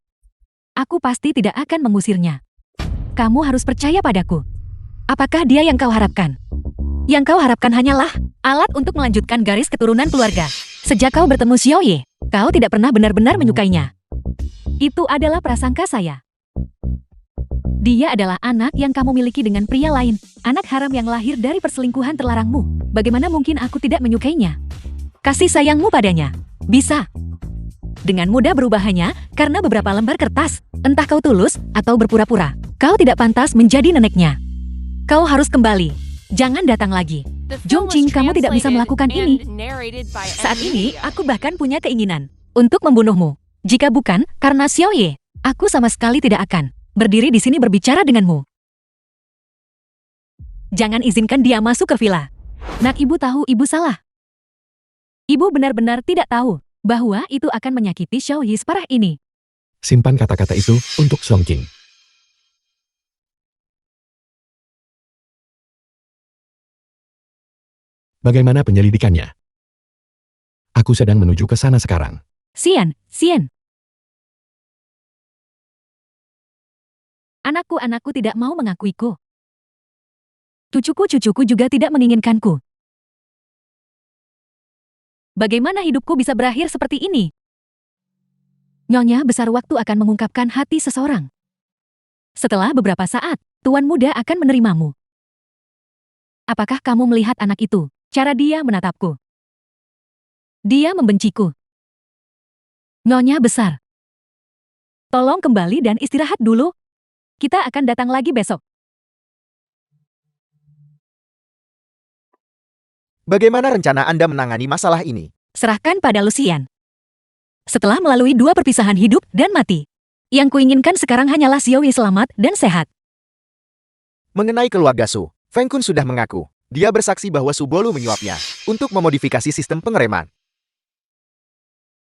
aku pasti tidak akan mengusirnya. Kamu harus percaya padaku. Apakah dia yang kau harapkan? Yang kau harapkan hanyalah alat untuk melanjutkan garis keturunan keluarga. Sejak kau bertemu Xiao Yi, kau tidak pernah benar-benar menyukainya. Itu adalah prasangka saya. Dia adalah anak yang kamu miliki dengan pria lain, anak haram yang lahir dari perselingkuhan terlarangmu. Bagaimana mungkin aku tidak menyukainya? Kasih sayangmu padanya bisa dengan mudah berubah hanya karena beberapa lembar kertas. Entah kau tulus atau berpura-pura, kau tidak pantas menjadi neneknya. Kau harus kembali. Jangan datang lagi. The film was Jongqing, kamu tidak bisa translated melakukan and ini. narrated by M Saat ini, Media. aku bahkan punya keinginan untuk membunuhmu. Jika bukan karena Xiao Ye, aku sama sekali tidak akan berdiri di sini berbicara denganmu. Jangan izinkan dia masuk ke villa. Nak, ibu tahu ibu salah. Ibu benar-benar tidak tahu bahwa itu akan menyakiti Xiao Yi separah ini. Simpan kata-kata itu untuk Song Qing. Bagaimana penyelidikannya? Aku sedang menuju ke sana sekarang. Xian. Anakku tidak mau mengakuiku. Cucuku juga tidak menginginkanku. Bagaimana hidupku bisa berakhir seperti ini? Nyonya besar, waktu akan mengungkapkan hati seseorang. Setelah beberapa saat, tuan muda akan menerimamu. Apakah kamu melihat anak itu? Cara dia menatapku. Dia membenciku. Nyonya besar, tolong kembali dan istirahat dulu. Kita akan datang lagi besok. Bagaimana rencana Anda menangani masalah ini? Serahkan pada Lucian. Setelah melalui 2 perpisahan hidup dan mati, yang kuinginkan sekarang hanyalah Xiaoyi selamat dan sehat. Mengenai keluarga Su, Feng Kun sudah mengaku. Dia bersaksi bahwa Su Bolu menyuapnya untuk memodifikasi sistem pengereman.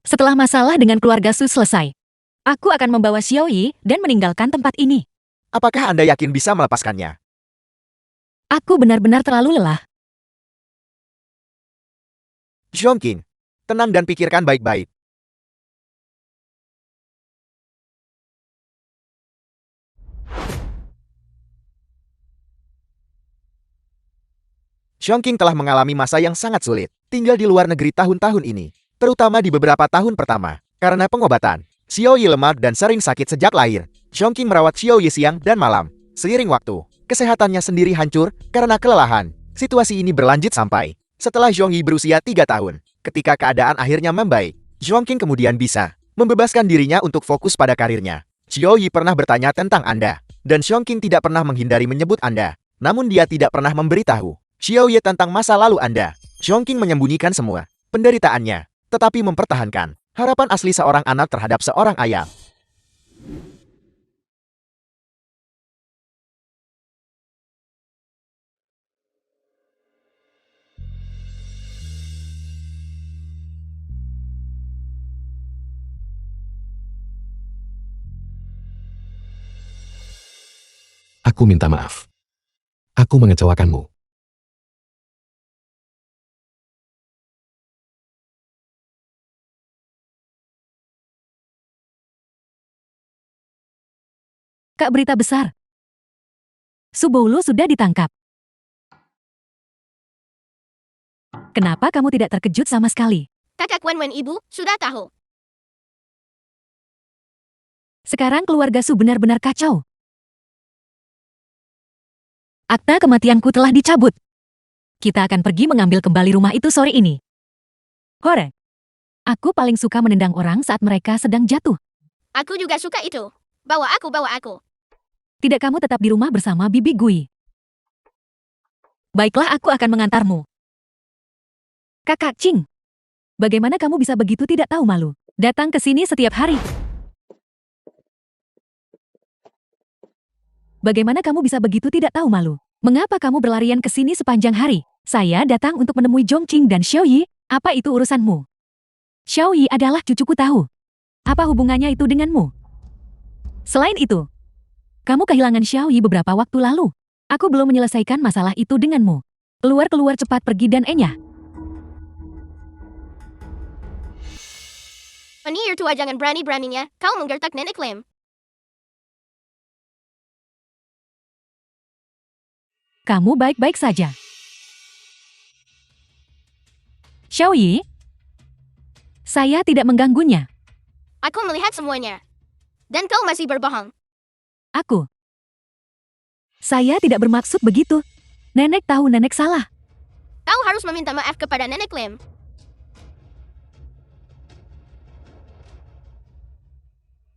Setelah masalah dengan keluarga Su selesai, aku akan membawa Xiaoyi dan meninggalkan tempat ini. Apakah Anda yakin bisa melepaskannya? Aku benar-benar terlalu lelah. Zhongqing, tenang dan pikirkan baik-baik. Zhongqing telah mengalami masa yang sangat sulit, tinggal di luar negeri tahun-tahun ini, terutama di beberapa tahun pertama, karena pengobatan. Xiaoyi lemah dan sering sakit sejak lahir. Zhongqing merawat Xiaoyi siang dan malam. Seiring waktu, kesehatannya sendiri hancur karena kelelahan. Situasi ini berlanjut sampai setelah Zhongyi berusia 3 tahun. Ketika keadaan akhirnya membaik, Zhongqing kemudian bisa membebaskan dirinya untuk fokus pada karirnya. Xiaoyi pernah bertanya tentang Anda, dan Zhongqing tidak pernah menghindari menyebut Anda. Namun dia tidak pernah memberitahu Xiaoyi tentang masa lalu Anda. Zhongqing menyembunyikan semua penderitaannya, tetapi mempertahankan harapan asli seorang anak terhadap seorang ayah. Aku minta maaf. Aku mengecewakanmu. Kak, berita besar. Su Bolu sudah ditangkap. Kenapa kamu tidak terkejut sama sekali? Kakak Wen ibu, sudah tahu. Sekarang keluarga Su benar-benar kacau. Akta kematianku telah dicabut. Kita akan pergi mengambil kembali rumah itu sore ini. Hore. Aku paling suka menendang orang saat mereka sedang jatuh. Aku juga suka itu. Bawa aku. Tidak, kamu tetap di rumah bersama Bibi Gui. Baiklah, aku akan mengantarmu. Kakak Ching, bagaimana kamu bisa begitu tidak tahu malu? Datang ke sini setiap hari. Bagaimana kamu bisa begitu tidak tahu malu? Mengapa kamu berlarian ke sini sepanjang hari? Saya datang untuk menemui Zhongqing dan Xiaoyi. Apa itu urusanmu? Xiaoyi adalah cucuku tahu. Apa hubungannya itu denganmu? Selain itu, kamu kehilangan Xiaoyi beberapa waktu lalu. Aku belum menyelesaikan masalah itu denganmu. Keluar cepat, pergi dan enyah. Penyihir tua, jangan berani-beraninya kau menggertak nenek Lim. Kamu baik-baik saja. Xiaoyi, saya tidak mengganggunya. Aku melihat semuanya. Dan kau masih berbohong. Saya tidak bermaksud begitu. Nenek tahu nenek salah. Kau harus meminta maaf kepada nenek Lim.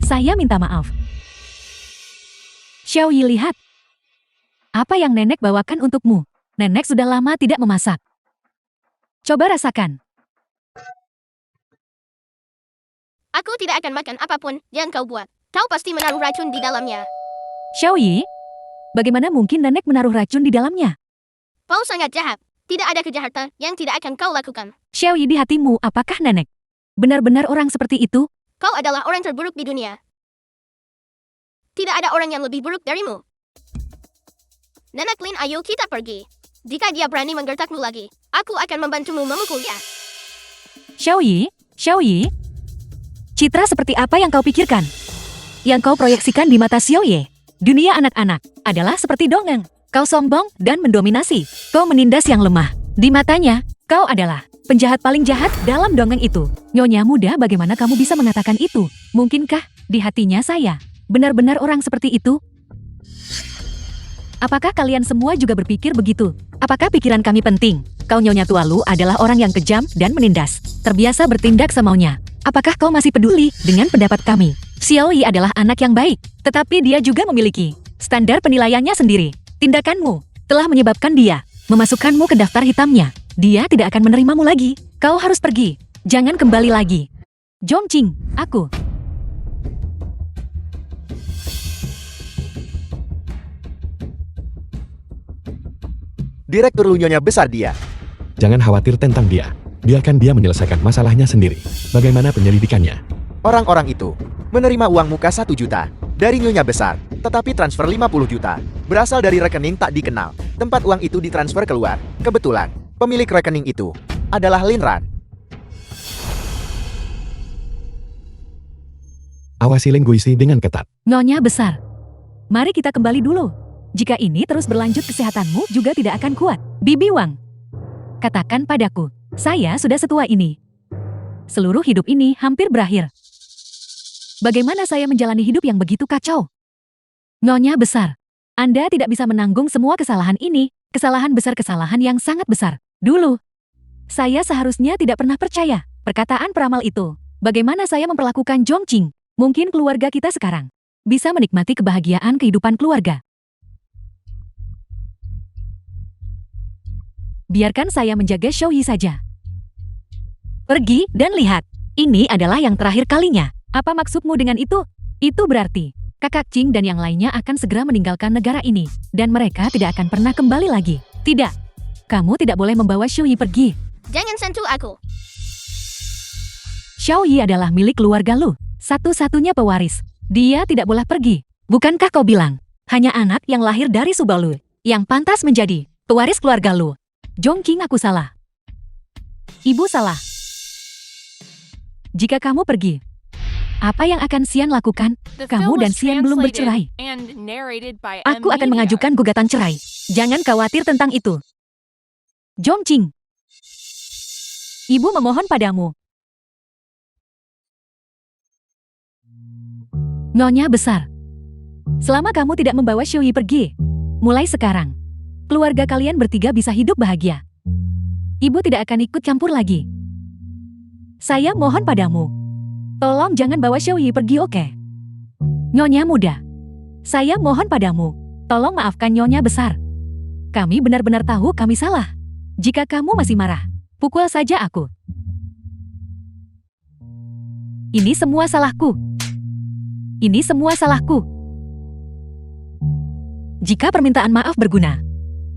Saya minta maaf. Xiaoyi, lihat. Apa yang nenek bawakan untukmu? Nenek sudah lama tidak memasak. Coba rasakan. Aku tidak akan makan apapun yang kau buat. Kau pasti menaruh racun di dalamnya. Xiaoyi, bagaimana mungkin nenek menaruh racun di dalamnya? Kau sangat jahat. Tidak ada kejahatan yang tidak akan kau lakukan. Xiaoyi, di hatimu, apakah nenek benar-benar orang seperti itu? Kau adalah orang terburuk di dunia. Tidak ada orang yang lebih buruk darimu. Nenek Lin, ayo kita pergi. Jika dia berani menggertakmu lagi, aku akan membantumu memukulnya. Xiaoyi, citra seperti apa yang kau pikirkan? Yang kau proyeksikan di mata Xiaoyi, dunia anak-anak, adalah seperti dongeng. Kau sombong dan mendominasi. Kau menindas yang lemah. Di matanya, kau adalah penjahat paling jahat dalam dongeng itu. Nyonya muda, bagaimana kamu bisa mengatakan itu? Mungkinkah di hatinya saya benar-benar orang seperti itu? Apakah kalian semua juga berpikir begitu? Apakah pikiran kami penting? Kau Nyonya Tualu adalah orang yang kejam dan menindas. Terbiasa bertindak semaunya. Apakah kau masih peduli dengan pendapat kami? Xiaoyi adalah anak yang baik, tetapi dia juga memiliki standar penilaiannya sendiri. Tindakanmu telah menyebabkan dia memasukkanmu ke daftar hitamnya. Dia tidak akan menerimamu lagi. Kau harus pergi. Jangan kembali lagi. Zhongqing, aku. Direktur Lu Nyonya besar dia. Jangan khawatir tentang dia. Biarkan dia menyelesaikan masalahnya sendiri. Bagaimana penyelidikannya? Orang-orang itu menerima uang muka 1 juta dari Nyonya besar, tetapi transfer 50 juta berasal dari rekening tak dikenal. Tempat uang itu ditransfer keluar. Kebetulan, pemilik rekening itu adalah Lin Ran. Awasi Ling Guisi dengan ketat. Nyonya besar. Mari kita kembali dulu. Jika ini terus berlanjut, kesehatanmu juga tidak akan kuat. Bibi Wang, katakan padaku, saya sudah setua ini. Seluruh hidup ini hampir berakhir. Bagaimana saya menjalani hidup yang begitu kacau? Nyonya besar, Anda tidak bisa menanggung semua kesalahan ini, kesalahan besar, kesalahan yang sangat besar. Dulu, saya seharusnya tidak pernah percaya perkataan peramal itu. Bagaimana saya memperlakukan Zhongqing? Mungkin keluarga kita sekarang bisa menikmati kebahagiaan kehidupan keluarga. Biarkan saya menjaga Xiaoyi saja. Pergi dan lihat. Ini adalah yang terakhir kalinya. Apa maksudmu dengan itu? Itu berarti Kakak Qing dan yang lainnya akan segera meninggalkan negara ini. Dan mereka tidak akan pernah kembali lagi. Tidak. Kamu tidak boleh membawa Xiaoyi pergi. Jangan sentuh aku. Xiaoyi adalah milik keluarga Lu. Satu-satunya pewaris. Dia tidak boleh pergi. Bukankah kau bilang, hanya anak yang lahir dari Subalu yang pantas menjadi pewaris keluarga Lu? Zhongqing, aku salah. Ibu salah. Jika kamu pergi, apa yang akan Xian lakukan? The Kamu film dan was Xian belum bercerai. translated and narrated by Aku akan M. Media. mengajukan gugatan cerai. Jangan khawatir tentang itu. Zhongqing, Ibu memohon padamu. Nyonya besar, selama kamu tidak membawa Xiaoyi pergi, mulai sekarang, keluarga kalian bertiga bisa hidup bahagia. Ibu tidak akan ikut campur lagi. Saya mohon padamu, tolong jangan bawa Xiaoyi pergi, oke? Nyonya muda, saya mohon padamu, tolong maafkan Nyonya besar. Kami benar-benar tahu kami salah. Jika kamu masih marah, pukul saja aku. Ini semua salahku. Ini semua salahku. Jika permintaan maaf berguna,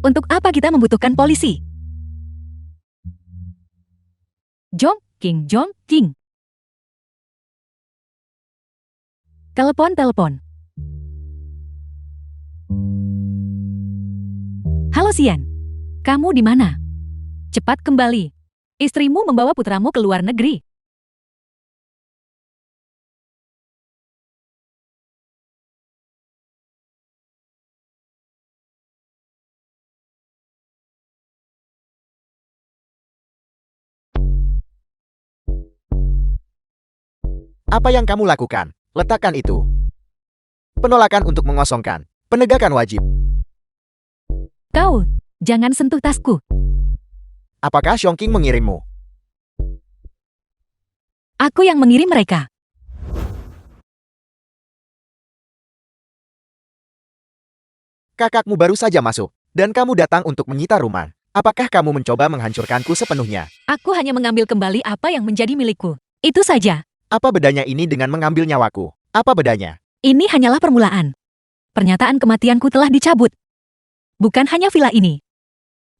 untuk apa kita membutuhkan polisi? Zhongqing. Telepon. Halo Xian, kamu di mana? Cepat kembali. Istrimu membawa putramu ke luar negeri. Apa yang kamu lakukan? Letakkan itu. Penolakan untuk mengosongkan. Penegakan wajib. Kau, jangan sentuh tasku. Apakah Zhongqing mengirimmu? Aku yang mengirim mereka. Kakakmu baru saja masuk, dan kamu datang untuk menyita rumah. Apakah kamu mencoba menghancurkanku sepenuhnya? Aku hanya mengambil kembali apa yang menjadi milikku. Itu saja. Apa bedanya ini dengan mengambil nyawaku? Apa bedanya? Ini hanyalah permulaan. Pernyataan kematianku telah dicabut. Bukan hanya villa ini.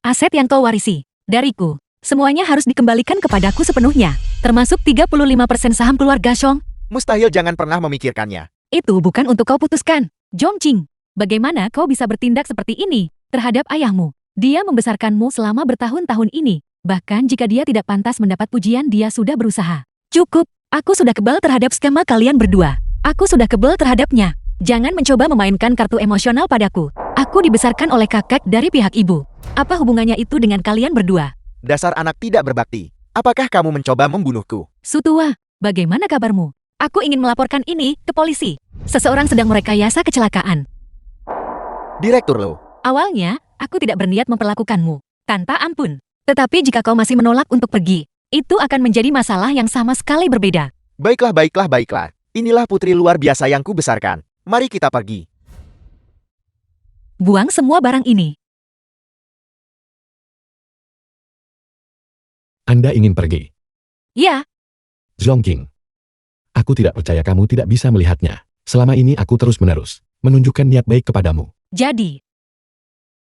Aset yang kau warisi, dariku, semuanya harus dikembalikan kepadaku sepenuhnya. Termasuk 35% saham keluarga Song. Mustahil, jangan pernah memikirkannya. Itu bukan untuk kau putuskan. Zhongqing, bagaimana kau bisa bertindak seperti ini terhadap ayahmu? Dia membesarkanmu selama bertahun-tahun ini. Bahkan jika dia tidak pantas mendapat pujian, dia sudah berusaha. Cukup. Aku sudah kebal terhadap skema kalian berdua. Aku sudah kebal terhadapnya. Jangan mencoba memainkan kartu emosional padaku. Aku dibesarkan oleh kakek dari pihak ibu. Apa hubungannya itu dengan kalian berdua? Dasar anak tidak berbakti. Apakah kamu mencoba membunuhku? Sutua, bagaimana kabarmu? Aku ingin melaporkan ini ke polisi. Seseorang sedang merekayasa kecelakaan. Direktur Lo. Awalnya, aku tidak berniat memperlakukanmu tanpa ampun. Tetapi jika kau masih menolak untuk pergi, itu akan menjadi masalah yang sama sekali berbeda. Baiklah. Inilah putri luar biasa yang kubesarkan. Mari kita pergi. Buang semua barang ini. Anda ingin pergi. Ya, Zhongqing. Aku tidak percaya kamu tidak bisa melihatnya. Selama ini aku terus-menerus menunjukkan niat baik kepadamu. jadi.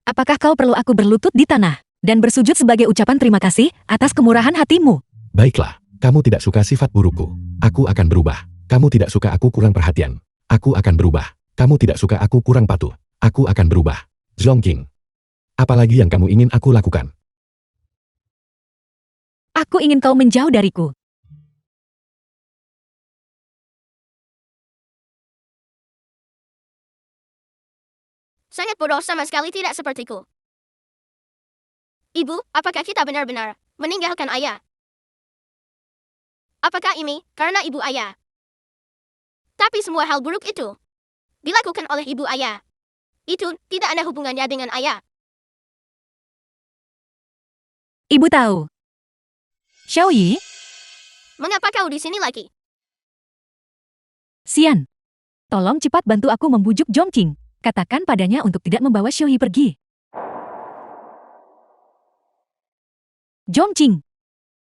Apakah kau perlu aku berlutut di tanah dan bersujud sebagai ucapan terima kasih atas kemurahan hatimu? Baiklah, kamu tidak suka sifat burukku. Aku akan berubah. Kamu tidak suka aku kurang perhatian. Aku akan berubah. Kamu tidak suka aku kurang patuh. Aku akan berubah. Zhongqing. Apalagi yang kamu ingin aku lakukan? Aku ingin kau menjauh dariku. Sangat bodoh sama sekali tidak sepertiku. Ibu, apakah kita benar-benar meninggalkan ayah? Apakah ini karena ibu ayah? Tapi semua hal buruk itu dilakukan oleh ibu ayah. Itu tidak ada hubungannya dengan ayah. Ibu tahu. Xiaoyi, Mengapa kau di sini lagi? Xian. Tolong cepat bantu aku membujuk Zhongqing. Katakan padanya untuk tidak membawa Xiaoyi pergi. Zhongqing.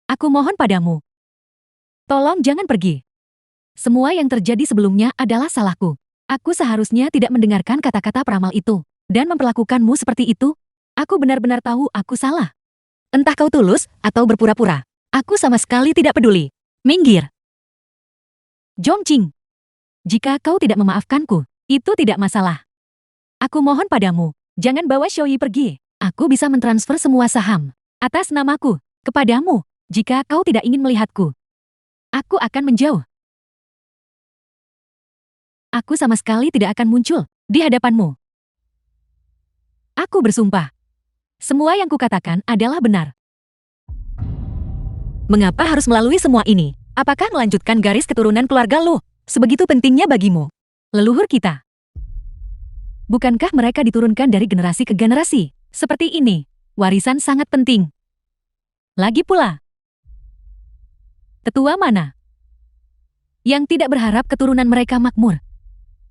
Aku mohon padamu. Tolong jangan pergi. Semua yang terjadi sebelumnya adalah salahku. Aku seharusnya tidak mendengarkan kata-kata peramal itu dan memperlakukanmu seperti itu. Aku benar-benar tahu aku salah. Entah kau tulus atau berpura-pura. Aku sama sekali tidak peduli. Minggir. Zhongqing. Jika kau tidak memaafkanku, itu tidak masalah. Aku mohon padamu, jangan bawa Xiaoyi pergi. Aku bisa mentransfer semua saham atas namaku kepadamu jika kau tidak ingin melihatku. Aku akan menjauh. Aku sama sekali tidak akan muncul di hadapanmu. Aku bersumpah. Semua yang kukatakan adalah benar. Mengapa harus melalui semua ini? Apakah melanjutkan garis keturunan keluarga lu sebegitu pentingnya bagimu? Leluhur kita. Bukankah mereka diturunkan dari generasi ke generasi? Seperti ini, warisan sangat penting. Lagi pula, tetua mana yang tidak berharap keturunan mereka makmur?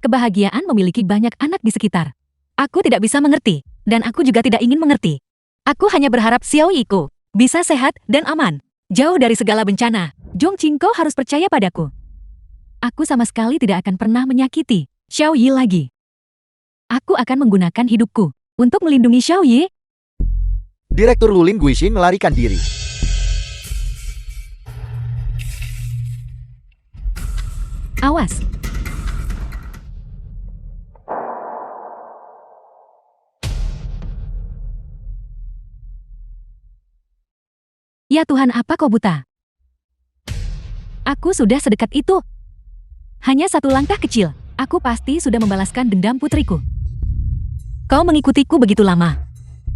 Kebahagiaan memiliki banyak anak di sekitar. Aku tidak bisa mengerti, dan aku juga tidak ingin mengerti. Aku hanya berharap Xiaoyi-ku bisa sehat dan aman, jauh dari segala bencana. Zhongqing, kau harus percaya padaku. Aku sama sekali tidak akan pernah menyakiti Xiaoyi lagi. Aku akan menggunakan hidupku untuk melindungi Xiaoyi. Direktur Lulin Guixin melarikan diri. Awas. Ya Tuhan, apa kau buta? Aku sudah sedekat itu. Hanya satu langkah kecil, aku pasti sudah membalaskan dendam putriku. Kau mengikutiku begitu lama.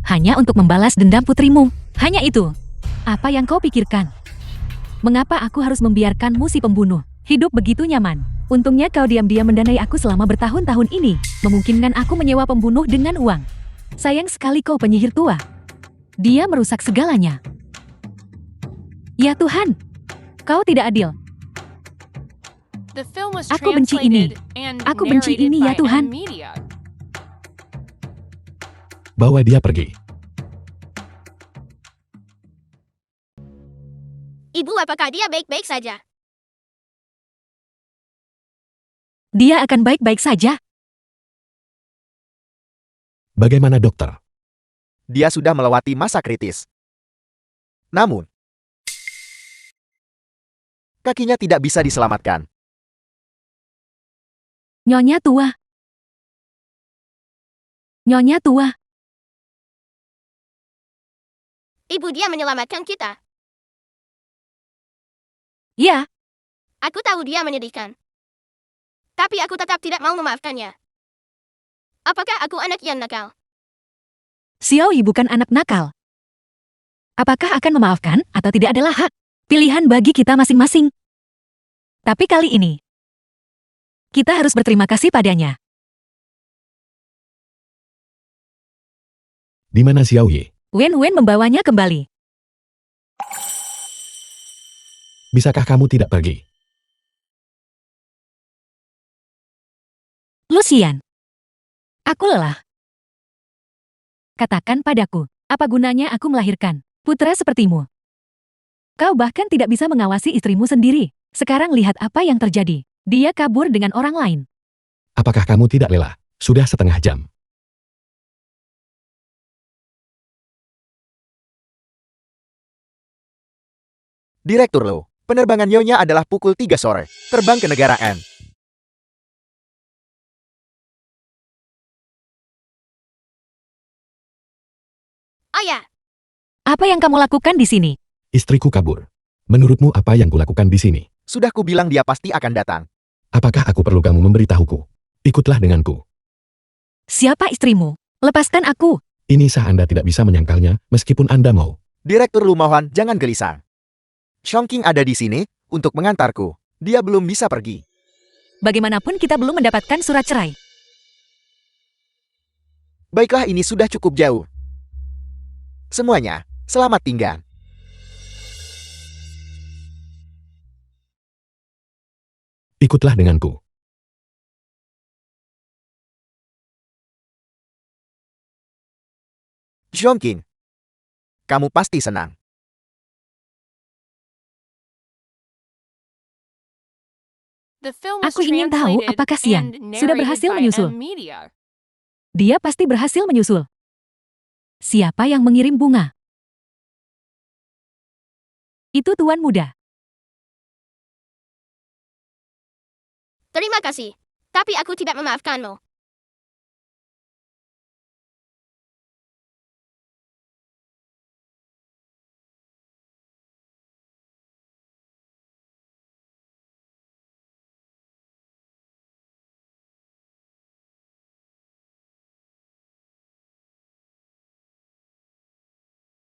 Hanya untuk membalas dendam putrimu. Hanya itu. Apa yang kau pikirkan? Mengapa aku harus membiarkanmu si pembunuh hidup begitu nyaman? Untungnya kau diam-diam mendanai aku selama bertahun-tahun ini. Memungkinkan aku menyewa pembunuh dengan uang. Sayang sekali kau penyihir tua. Dia merusak segalanya. Ya Tuhan, kau tidak adil. The film was Aku benci ini. translated and Aku benci narrated ini, ya by Tuhan. M Media. Bawa dia pergi. Ibu, apakah dia baik-baik saja? Dia akan baik-baik saja. Bagaimana dokter? Dia sudah melewati masa kritis. Namun, kakinya tidak bisa diselamatkan. Nyonya tua. Nyonya tua. Ibu, dia menyelamatkan kita. Ya, Aku tahu dia menyedihkan. Tapi aku tetap tidak mau memaafkannya. Apakah aku anak yang nakal? Xiaoyi bukan anak nakal. Apakah akan memaafkan atau tidak adalah hak pilihan bagi kita masing-masing. Tapi kali ini, kita harus berterima kasih padanya. Di mana Xiaoyi? Wen-Wen membawanya kembali. Bisakah kamu tidak pergi? Lucian. Aku lelah. Katakan padaku, apa gunanya aku melahirkan putra sepertimu? Kau bahkan tidak bisa mengawasi istrimu sendiri. Sekarang lihat apa yang terjadi. Dia kabur dengan orang lain. Apakah kamu tidak lelah? Sudah setengah jam. Direktur Lo, penerbangan Nyonya adalah pukul 3 sore. Terbang ke negara M. Ayah, Apa yang kamu lakukan di sini? Istriku kabur. Menurutmu apa yang kulakukan di sini? Sudah kubilang dia pasti akan datang. Apakah aku perlu kamu memberitahuku? Ikutlah denganku. Siapa istrimu? Lepaskan aku. Ini sah Anda tidak bisa menyangkalnya, meskipun Anda mau. Direktur Lu mohon jangan gelisah. Shongking ada di sini untuk mengantarku. Dia belum bisa pergi. Bagaimanapun kita belum mendapatkan surat cerai. Baiklah, ini sudah cukup jauh. Semuanya, selamat tinggal. Ikutlah denganku. Shongking, kamu pasti senang. The film was Aku ingin tahu translated apakah Xian and sudah narrated berhasil by menyusul. M Media. Dia pasti berhasil menyusul. Siapa yang mengirim bunga? Itu tuan muda. terima kasih. Tapi aku tidak memaafkanmu.